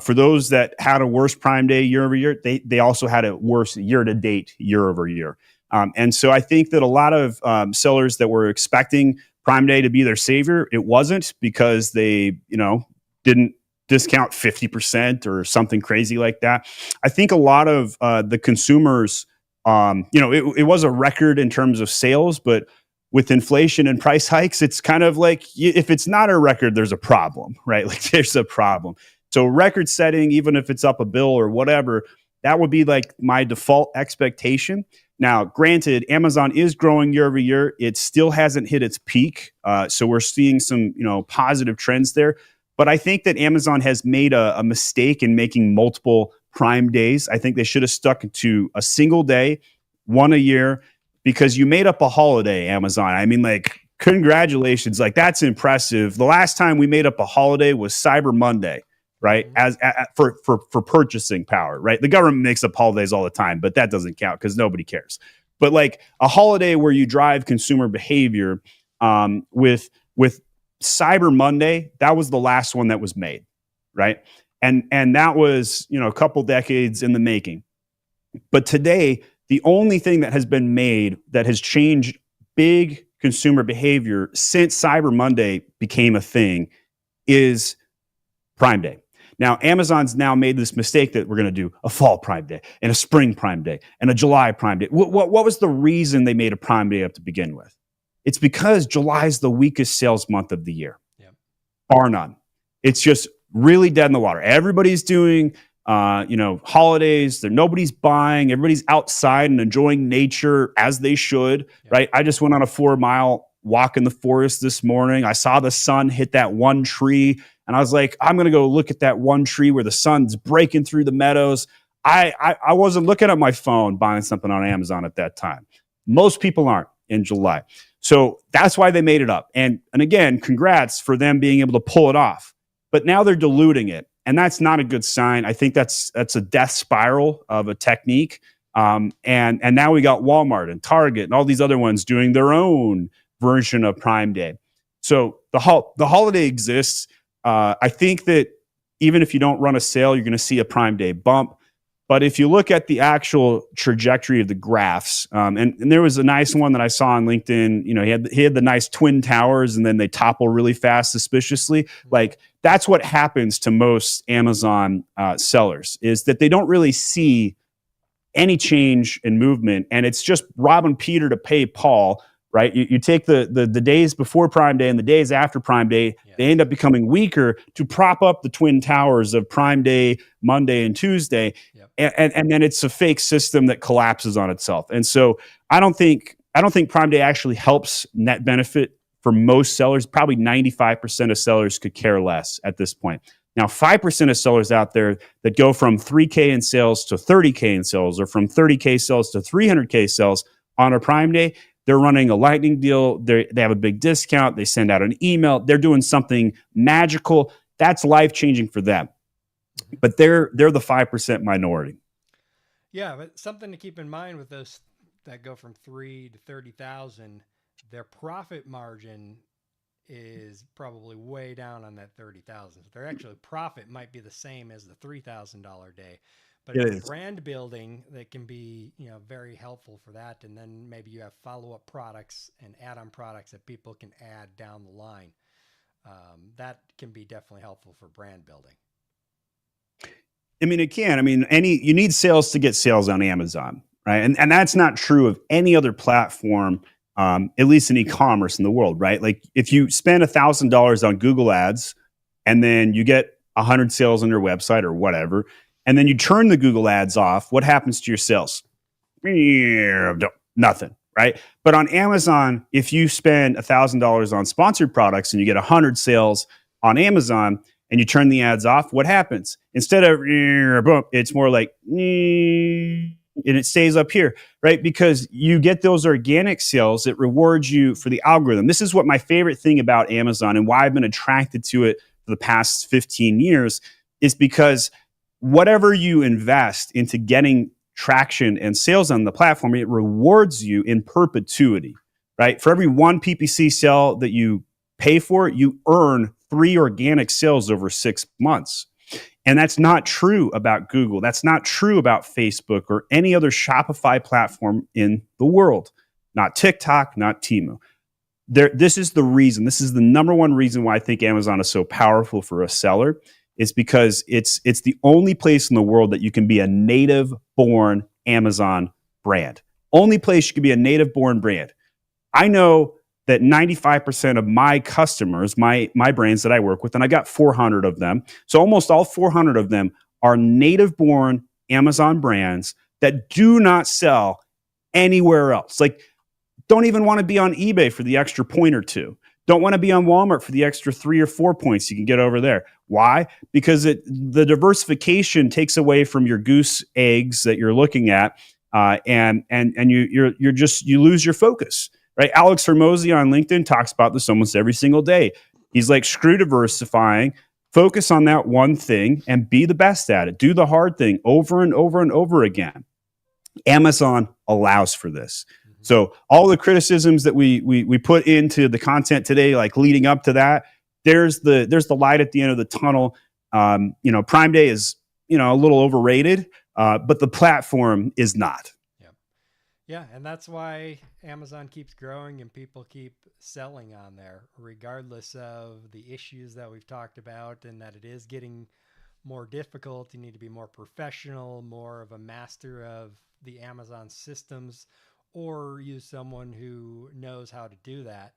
For those that had a worse Prime Day year over year, they also had a worse year to date year over year. And so I think that a lot of sellers that were expecting Prime Day to be their savior, it wasn't, because they, didn't discount 50% or something crazy like that. I think a lot of the consumers, it was a record in terms of sales, but with inflation and price hikes, it's kind of like if it's not a record, there's a problem, right? Like there's a problem. So record setting, even if it's up a bill or whatever, that would be like my default expectation. Now, granted, Amazon is growing year over year. It still hasn't hit its peak. So we're seeing some, positive trends there. But I think that Amazon has made a mistake in making multiple Prime Days. I think they should have stuck to a single day, one a year, because you made up a holiday, Amazon. I mean, like, congratulations. Like, that's impressive. The last time we made up a holiday was Cyber Monday, right? For purchasing power, right? The government makes up holidays all the time, but that doesn't count because nobody cares. But like a holiday where you drive consumer behavior, with Cyber Monday, that was the last one that was made, right? And that was, a couple decades in the making. But today, the only thing that has been made that has changed big consumer behavior since Cyber Monday became a thing is Prime Day. Now, Amazon's now made this mistake that we're going to do a fall Prime Day and a spring Prime Day and a July Prime Day. What was the reason they made a Prime Day up to begin with? It's because July is the weakest sales month of the year, bar none. It's just really dead in the water. Everybody's doing, holidays. Nobody's buying. Everybody's outside and enjoying nature as they should, right? I just went on a 4-mile walk in the forest this morning. I saw the sun hit that one tree. And I was like, I'm going to go look at that one tree where the sun's breaking through the meadows. I wasn't looking at my phone buying something on Amazon at that time. Most people aren't in July. So that's why they made it up. And again, congrats for them being able to pull it off. But now they're diluting it. And that's not a good sign. I think that's a death spiral of a technique. And now we got Walmart and Target and all these other ones doing their own version of Prime Day. So the holiday exists. I think that even if you don't run a sale, you're going to see a Prime Day bump. But if you look at the actual trajectory of the graphs, and there was a nice one that I saw on LinkedIn. You know, he had the nice twin towers, and then they topple really fast, suspiciously. Like that's what happens to most Amazon sellers, is that they don't really see any change in movement, and it's just robbing Peter to pay Paul. Right? You take the days before Prime Day and the days after Prime Day, they end up becoming weaker to prop up the twin towers of Prime Day, Monday, and Tuesday. And then it's a fake system that collapses on itself. And so I don't think Prime Day actually helps net benefit for most sellers. Probably 95% of sellers could care less at this point. Now, 5% of sellers out there that go from 3K in sales to 30K in sales, or from 30K sales to 300K sales on a Prime Day, they're running a lightning deal. They have a big discount. They send out an email. They're doing something magical. That's life-changing for them. But they're the 5% minority. Yeah, but something to keep in mind with those that go from 3 to 30,000, their profit margin is probably way down on that 30,000. Their actual profit might be the same as the $3,000 day, but it's brand building that can be, very helpful for that. And then maybe you have follow-up products and add-on products that people can add down the line. That can be definitely helpful for brand building. I mean, it can. I mean, you need sales to get sales on Amazon, right? And that's not true of any other platform, at least in e-commerce in the world, right? Like if you spend $1,000 on Google Ads and then you get 100 sales on your website or whatever, and then you turn the Google Ads off, what happens to your sales? Nothing, right? But on Amazon, if you spend $1,000 on sponsored products and you get 100 sales on Amazon and you turn the ads off, what happens? Instead of boom, it's more like and it stays up here, right? Because you get those organic sales, it rewards you for the algorithm. This is what my favorite thing about Amazon and why I've been attracted to it for the past 15 years is because whatever you invest into getting traction and sales on the platform, it rewards you in perpetuity, right? For every one PPC sale that you pay for, you earn 3 organic sales over 6 months. And that's not true about Google. That's not true about Facebook or any other Shopify platform in the world. Not TikTok, not Temu. This is the reason. This is the number one reason why I think Amazon is so powerful for a seller. Is because it's the only place in the world that you can be a native-born Amazon brand. Only place you can be a native-born brand. I know that 95% of my customers, my brands that I work with, and I got 400 of them, so almost all 400 of them are native-born Amazon brands that do not sell anywhere else. Like, don't even want to be on eBay for the extra point or two. Don't want to be on Walmart for the extra 3 or 4 points you can get over there. Why? Because the diversification takes away from your goose eggs that you're looking at, and you lose your focus. Right? Alex Hermosi on LinkedIn talks about this almost every single day. He's like, screw diversifying, focus on that one thing and be the best at it. Do the hard thing over and over and over again. Amazon allows for this. So all the criticisms that we put into the content today, like leading up to that, there's the light at the end of the tunnel. Prime Day is a little overrated, but the platform is not. Yeah, and that's why Amazon keeps growing and people keep selling on there, regardless of the issues that we've talked about, and that it is getting more difficult. You need to be more professional, more of a master of the Amazon systems, or use someone who knows how to do that.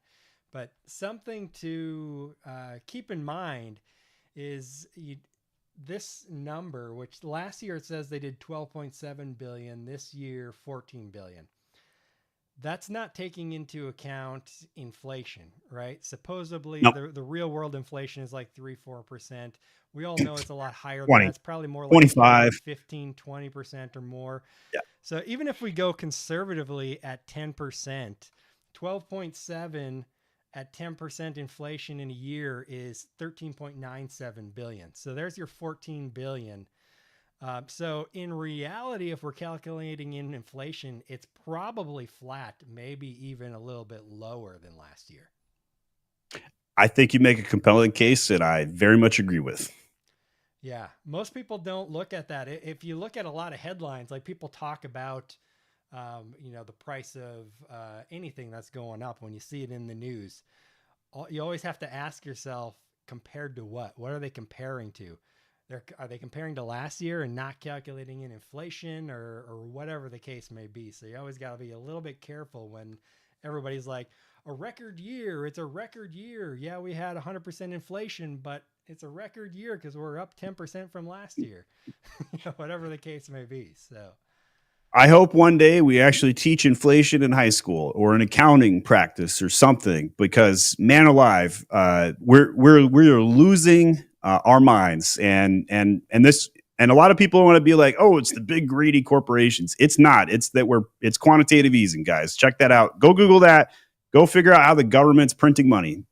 But something to keep in mind is this number, which last year it says they did 12.7 billion, this year 14 billion. That's not taking into account inflation, right? Supposedly the real world inflation is like 3-4%. We all know it's a lot higher than that. It's probably more like 25, 15, 20% or more. Yeah. So even if we go conservatively at 10%, 12.7 at 10% inflation in a year is 13.97 billion. So there's your 14 billion. So in reality, if we're calculating in inflation, it's probably flat, maybe even a little bit lower than last year. I think you make a compelling case that I very much agree with. Yeah, most people don't look at that. If you look at a lot of headlines, like people talk about, the price of anything that's going up when you see it in the news, you always have to ask yourself, compared to what? What are they comparing to? Are they comparing to last year and not calculating in inflation or whatever the case may be? So you always got to be a little bit careful when everybody's like, a record year. It's a record year. Yeah, we had 100% inflation, but it's a record year because we're up 10% from last year. Whatever the case may be. So I hope one day we actually teach inflation in high school or an accounting practice or something. Because man alive, we're losing our minds, and a lot of people want to be like, oh, it's the big greedy corporations. It's not. It's quantitative easing, guys. Check that out. Go Google that. Go figure out how the government's printing money.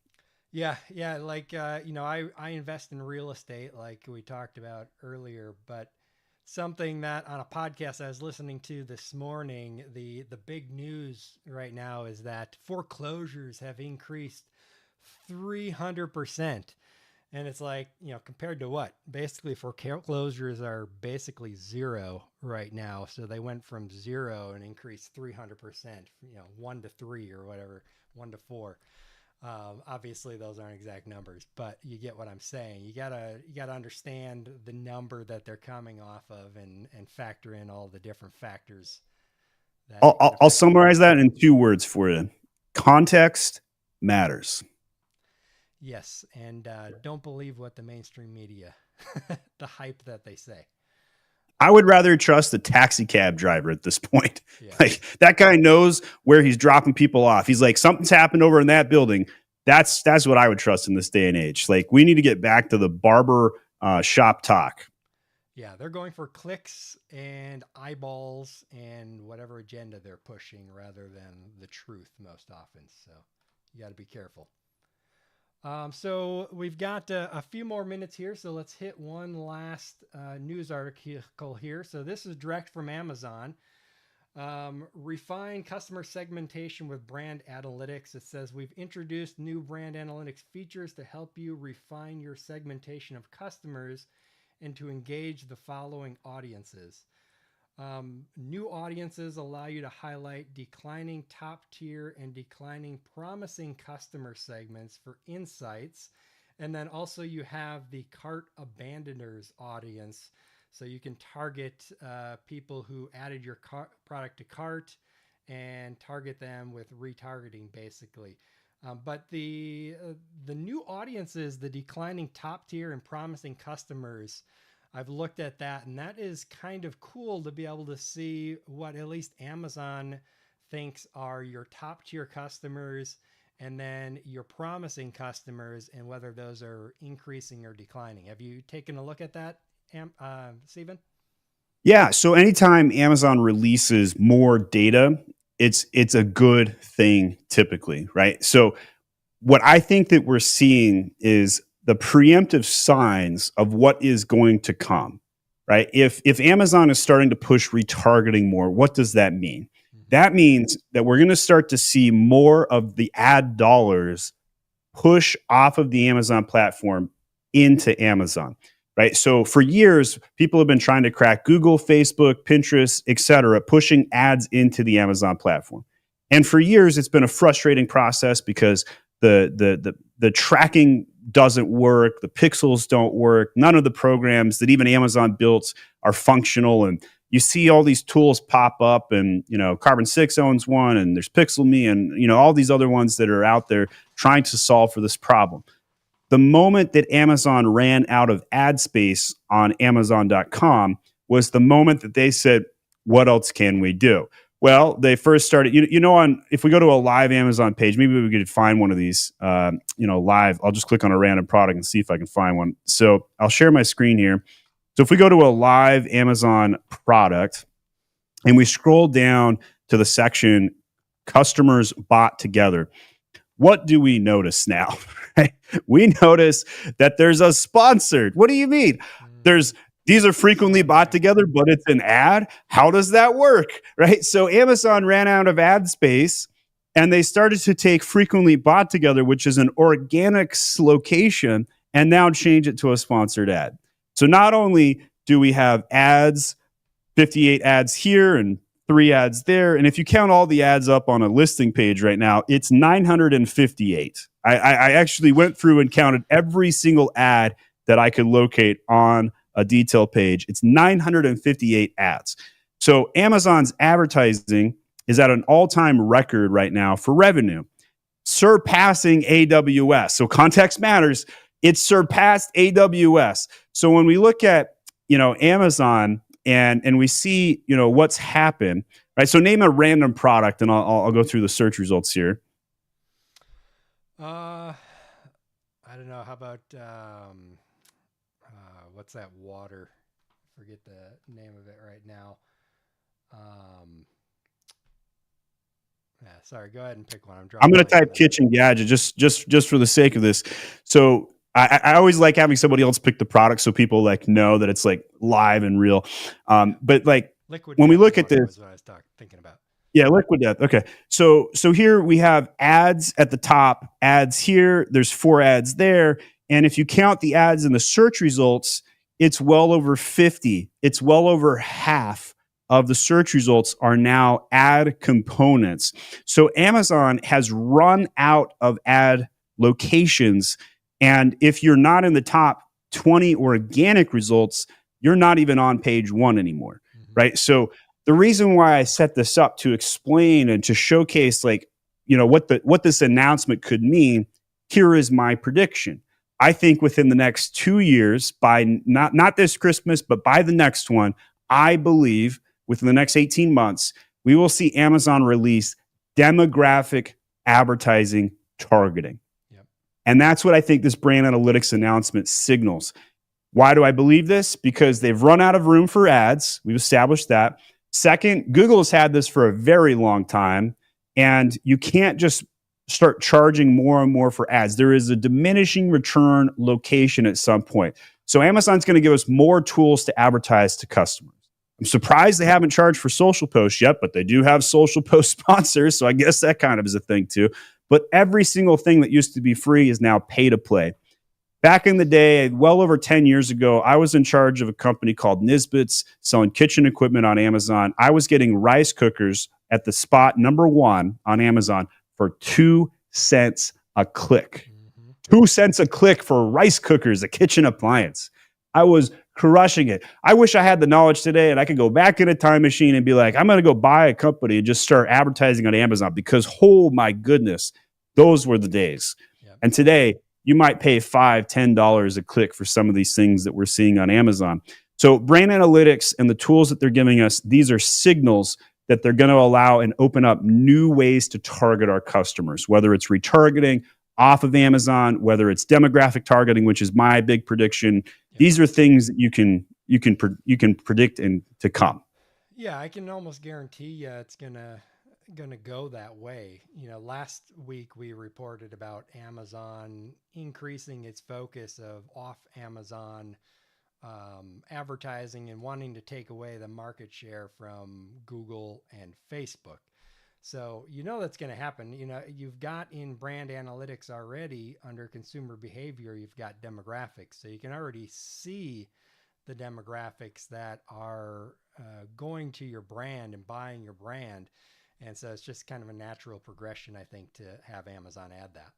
yeah, like I invest in real estate, like we talked about earlier, but something that on a podcast I was listening to this morning, the big news right now is that foreclosures have increased 300%. And it's like, compared to what? Basically, foreclosures are basically zero right now. So they went from zero and increased 300%, 1 to 3 or whatever, 1 to 4. Obviously, those aren't exact numbers, but you get what I'm saying. You gotta understand the number that they're coming off of, and factor in all the different factors that I'll summarize that in 2 words for you: context matters. Yes, and don't believe what the mainstream media, the hype that they say. I would rather trust the taxi cab driver at this point. Yeah. Like, that guy knows where he's dropping people off. He's like, something's happened over in that building. That's what I would trust in this day and age. Like, we need to get back to the barber shop talk. Yeah, they're going for clicks and eyeballs and whatever agenda they're pushing rather than the truth most often. So you got to be careful. So we've got a few more minutes here, so let's hit one last news article here. So this is direct from Amazon. Refine customer segmentation with brand analytics. It says we've introduced new brand analytics features to help you refine your segmentation of customers and to engage the following audiences. New audiences allow you to highlight declining top tier and declining promising customer segments for insights. And then also you have the cart abandoners audience. So you can target people who added your product to cart and target them with retargeting basically. But the new audiences, the declining top tier and promising customers, I've looked at that, and that is kind of cool to be able to see what at least Amazon thinks are your top tier customers and then your promising customers and whether those are increasing or declining. Have you taken a look at that, Stephen? Yeah. So anytime Amazon releases more data, it's a good thing typically, right? So what I think that we're seeing is the preemptive signs of what is going to come, right? If Amazon is starting to push retargeting more, what does that mean? That means that we're going to start to see more of the ad dollars push off of the Amazon platform into Amazon, right? So for years, people have been trying to crack Google, Facebook, Pinterest, et cetera, pushing ads into the Amazon platform. And for years, it's been a frustrating process because the tracking doesn't work, the pixels don't work, none of the programs that even Amazon built are functional, and you see all these tools pop up, and Carbon 6 owns one, and there's Pixel.me, and all these other ones that are out there trying to solve for this problem. The moment that Amazon ran out of ad space on Amazon.com was the moment that they said, what else can we do? Well, they first started, if we go to a live Amazon page, maybe we could find one of these, live. I'll just click on a random product and see if I can find one. So I'll share my screen here. So if we go to a live Amazon product and we scroll down to the section customers bought together, what do we notice now? We notice that there's a sponsored. What do you mean? These are frequently bought together, but it's an ad. How does that work? Right? So Amazon ran out of ad space, And they started to take frequently bought together, which is an organics location, and now change it to a sponsored ad. So not only do we have ads, 58 ads here and 3 ads there, and if you count all the ads up on a listing page right now, it's 958. I actually went through and counted every single ad that I could locate on a detail page. It's 958 ads. So Amazon's advertising is at an all-time record right now for revenue, surpassing AWS. So context matters. It's surpassed AWS. So when we look at, Amazon and we see, what's happened, right? So name a random product, and I'll go through the search results here. I don't know. How about what's that water? I forget the name of it right now. Yeah, sorry. Go ahead and pick one. I'm going to type kitchen gadget just for the sake of this. So I always like having somebody else pick the product so people know that it's live and real. But Liquid when we look at this, is what I was thinking about. Yeah, liquid death. Okay. So here we have ads at the top, ads here. There's 4 ads there. And if you count the ads in the search results, it's well over 50. It's well over half of the search results are now ad components. So Amazon has run out of ad locations. And if you're not in the top 20 organic results, you're not even on page 1 anymore, right? So the reason why I set this up to explain and to showcase what this announcement could mean, here is my prediction. I think within the next 2 years, by not this Christmas, but by the next one, I believe within the next 18 months, we will see Amazon release demographic advertising targeting. Yep. And that's what I think this brand analytics announcement signals. Why do I believe this? Because they've run out of room for ads. We've established that. Second, Google has had this for a very long time, and you can't just start charging more and more for ads. There is a diminishing return location at some point. So Amazon's going to give us more tools to advertise to customers. I'm surprised they haven't charged for social posts yet, but they do have social post sponsors, so I guess that kind of is a thing too. But every single thing that used to be free is now pay to play. Back in the day, well over 10 years ago, I was in charge of a company called Nisbets selling kitchen equipment on Amazon. I was getting rice cookers at the spot #1 on Amazon for 2 cents a click. 2 cents a click for rice cookers, a kitchen appliance. I was crushing it. I wish I had the knowledge today and I could go back in a time machine and be like, I'm going to go buy a company and just start advertising on Amazon, because, oh my goodness, those were the days. Yep. And today, you might pay $5, $10 a click for some of these things that we're seeing on Amazon. So brand analytics and the tools that they're giving us, these are signals that they're going to allow and open up new ways to target our customers, whether it's retargeting off of Amazon, whether it's demographic targeting, which is my big prediction. Yep. These are things that you can predict and to come. Yeah, I can almost guarantee you it's gonna go that way. Last week we reported about Amazon increasing its focus of off Amazon advertising and wanting to take away the market share from Google and Facebook. So that's going to happen. You've got in brand analytics already under consumer behavior, you've got demographics. So you can already see the demographics that are going to your brand and buying your brand. And so it's just kind of a natural progression, I think, to have Amazon add that.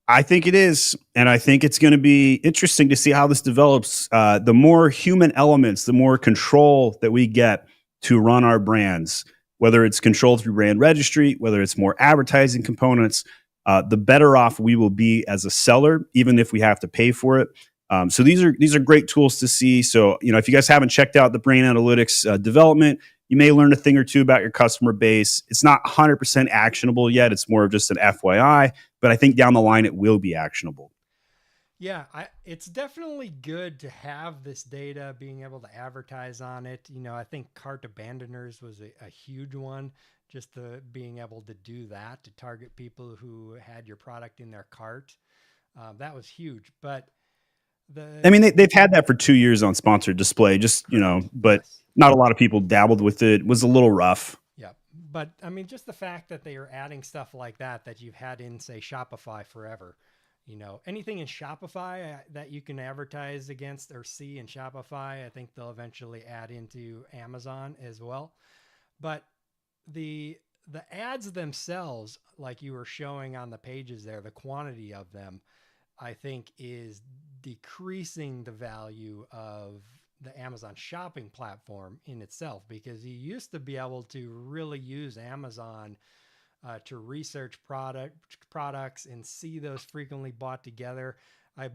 I think it is. And I think it's going to be interesting to see how this develops. The more human elements, the more control that we get to run our brands, whether it's control through brand registry, whether it's more advertising components, the better off we will be as a seller, even if we have to pay for it. So these are great tools to see. So, if you guys haven't checked out the brand analytics development, you may learn a thing or two about your customer base. It's not 100% actionable yet. It's more of just an FYI, but I think down the line it will be actionable. Yeah, it's definitely good to have this data, being able to advertise on it. I think cart abandoners was a huge one, just being able to do that, to target people who had your product in their cart. That was huge. But they've had that for 2 years on sponsored display, but yes. Not a lot of people dabbled with it. It was a little rough. Yeah. But I mean, just the fact that they are adding stuff like that you've had in, say, Shopify forever. Anything in Shopify that you can advertise against or see in Shopify, I think they'll eventually add into Amazon as well. But the ads themselves, like you were showing on the pages there, the quantity of them, I think is decreasing the value of the Amazon shopping platform in itself, because you used to be able to really use Amazon to research products and see those frequently bought together.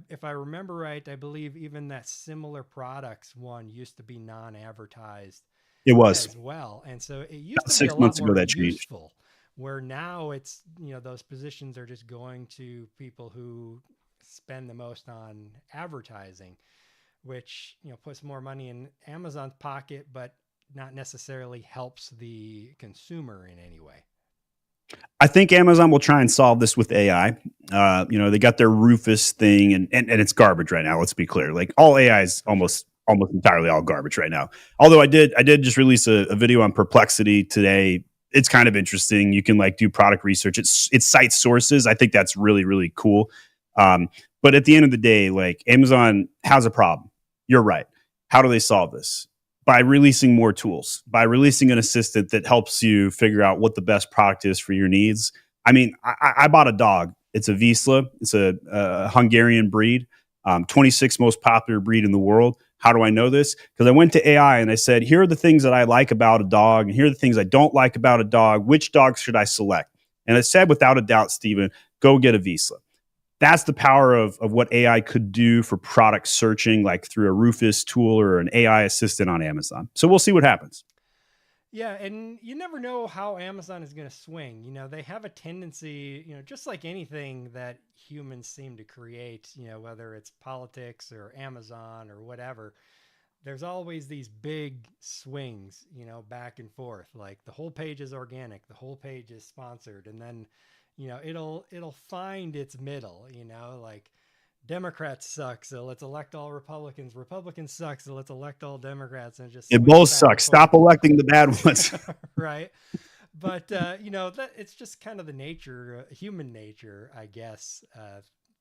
If I remember right, I believe even that similar products one used to be non-advertised It was as well. And so it used about to be a 6 lot months ago more that changed. useful, where now it's, those positions are just going to people who spend the most on advertising, which, puts more money in Amazon's pocket, but not necessarily helps the consumer in any way. I think Amazon will try and solve this with AI. They got their Rufus thing, and it's garbage right now. Let's be clear. Like all AI is For sure. almost entirely all garbage right now. Although I did just release a video on Perplexity today. It's kind of interesting. You can like do product research. It cites sources. I think that's really really cool. But at the end of the day, like Amazon has a problem. You're right. How do they solve this? By releasing more tools, by releasing an assistant that helps you figure out what the best product is for your needs. I mean, I bought a dog. It's a Vizsla. It's a Hungarian breed, 26th most popular breed in the world. How do I know this? Because I went to AI and I said, here are the things that I like about a dog, and here are the things I don't like about a dog. Which dog should I select? And it said, without a doubt, Steven, go get a Vizsla. That's the power of what AI could do for product searching, like through a Rufus tool or an AI assistant on Amazon. So we'll see what happens. Yeah, and you never know how Amazon is going to swing. They have a tendency, just like anything that humans seem to create, whether it's politics or Amazon or whatever, there's always these big swings, back and forth. Like the whole page is organic, the whole page is sponsored, and then, it'll find its middle, like Democrats suck, so let's elect all Republicans. Republicans suck, so let's elect all Democrats, and it just It swings both back and sucks. forth. Stop electing the bad ones. Right. But that it's just kind of the nature, human nature, I guess.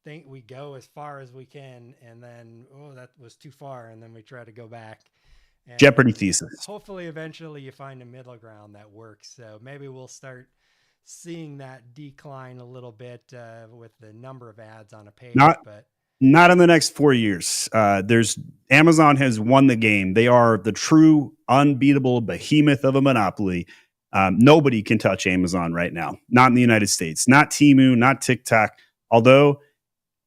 Think we go as far as we can, and then that was too far, and then we try to go back. Jeopardy And thesis. hopefully, eventually, you find a middle ground that works. So maybe we'll start seeing that decline a little bit with the number of ads on a page. Not But not in the next 4 years. There's Amazon has won the game. They are the true unbeatable behemoth of a monopoly. Nobody can touch Amazon right now. Not in the United States. Not Temu. Not TikTok. Although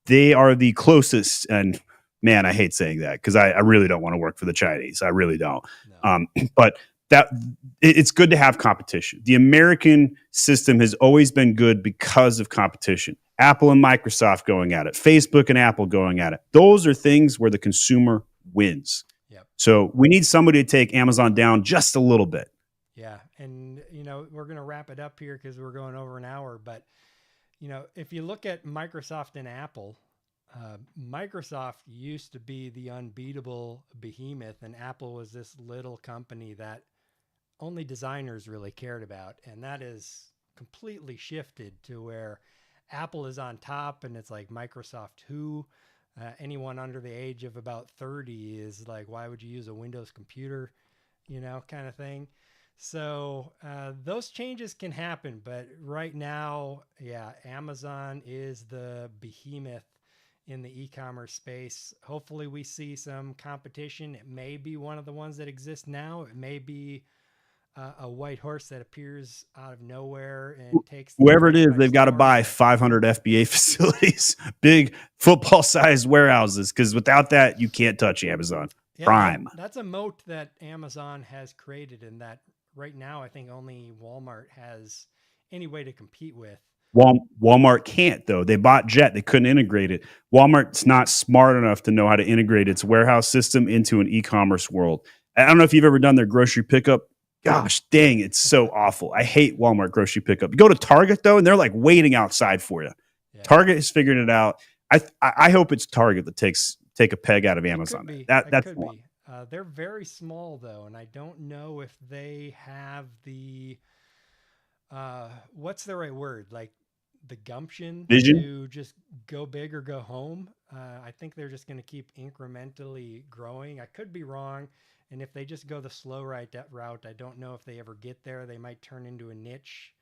they are the closest. And man, I hate saying that because I really don't want to work for the Chinese. I really don't. no. But that it's good to have competition. The American system has always been good because of competition. Apple and Microsoft going at it, Facebook and Apple going at it. Those are things where the consumer wins. Yep. So we need somebody to take Amazon down just a little bit. Yeah. And, we're going to wrap it up here because we're going over an hour. But, if you look at Microsoft and Apple, Microsoft used to be the unbeatable behemoth, and Apple was this little company that only designers really cared about. And that is completely shifted to where Apple is on top, and it's like Microsoft who. Anyone under the age of about 30 is like, why would you use a Windows computer, kind of thing. So those changes can happen, but right now, yeah, Amazon is the behemoth in the e-commerce space. Hopefully we see some competition. It may be one of the ones that exist now. It may be a white horse that appears out of nowhere and takes the Whoever it market is, by they've got to storm. buy 500 FBA facilities, big football-sized warehouses, because without that, you can't touch Amazon Prime. That's a moat that Amazon has created, and that right now I think only Walmart has any way to compete with. Walmart can't, though. They bought Jet. They couldn't integrate it. Walmart's not smart enough to know how to integrate its warehouse system into an e-commerce world. I don't know if you've ever done their grocery pickup. Gosh dang, it's so awful. I hate Walmart grocery pickup. You go to Target, though, and they're like waiting outside for you. Yeah. Target has figured it out. I hope it's Target that take a peg out of Amazon. That could be. They're very small, though, and I don't know if they have the What's the right word? Like the gumption Vision. to just go big or go home. I think they're just going to keep incrementally growing. I could be wrong. And if they just go the slow route, I don't know if they ever get there. They might turn into a niche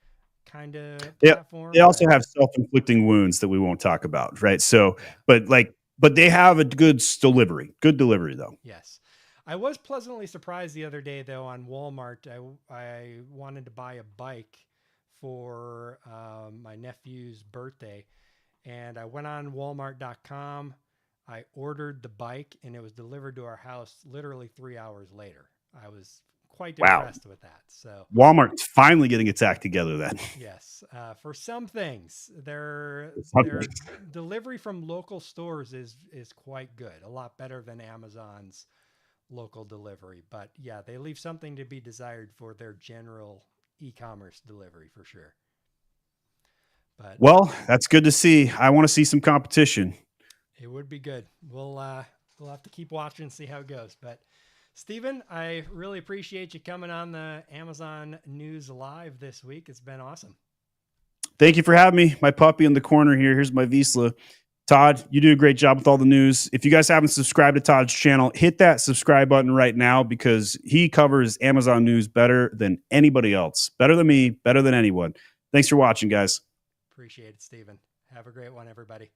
kind of They, they platform, also but have self-inflicting wounds that we won't talk about, right? So, yeah. but they have a good delivery though. Yes. I was pleasantly surprised the other day, though, on Walmart. I wanted to buy a bike for my nephew's birthday, and I went on Walmart.com. I ordered the bike, and it was delivered to our house literally 3 hours later. I was quite Wow. impressed with that. So, Walmart's finally getting its act together then. yes, for some things, their Okay. delivery from local stores is quite good. A lot better than Amazon's local delivery. But yeah, they leave something to be desired for their general e-commerce delivery for sure. But Well, that's good to see. I want to see some competition. it would be good. We'll have to keep watching and see how it goes. But Stephen, I really appreciate you coming on the Amazon News Live this week. It's been awesome. Thank you for having me. My puppy in the corner here. Here's my Vizsla. Todd, you do a great job with all the news. If you guys haven't subscribed to Todd's channel, hit that subscribe button right now because he covers Amazon news better than anybody else. Better than me, better than anyone. Thanks for watching, guys. Appreciate it, Stephen. Have a great one, everybody.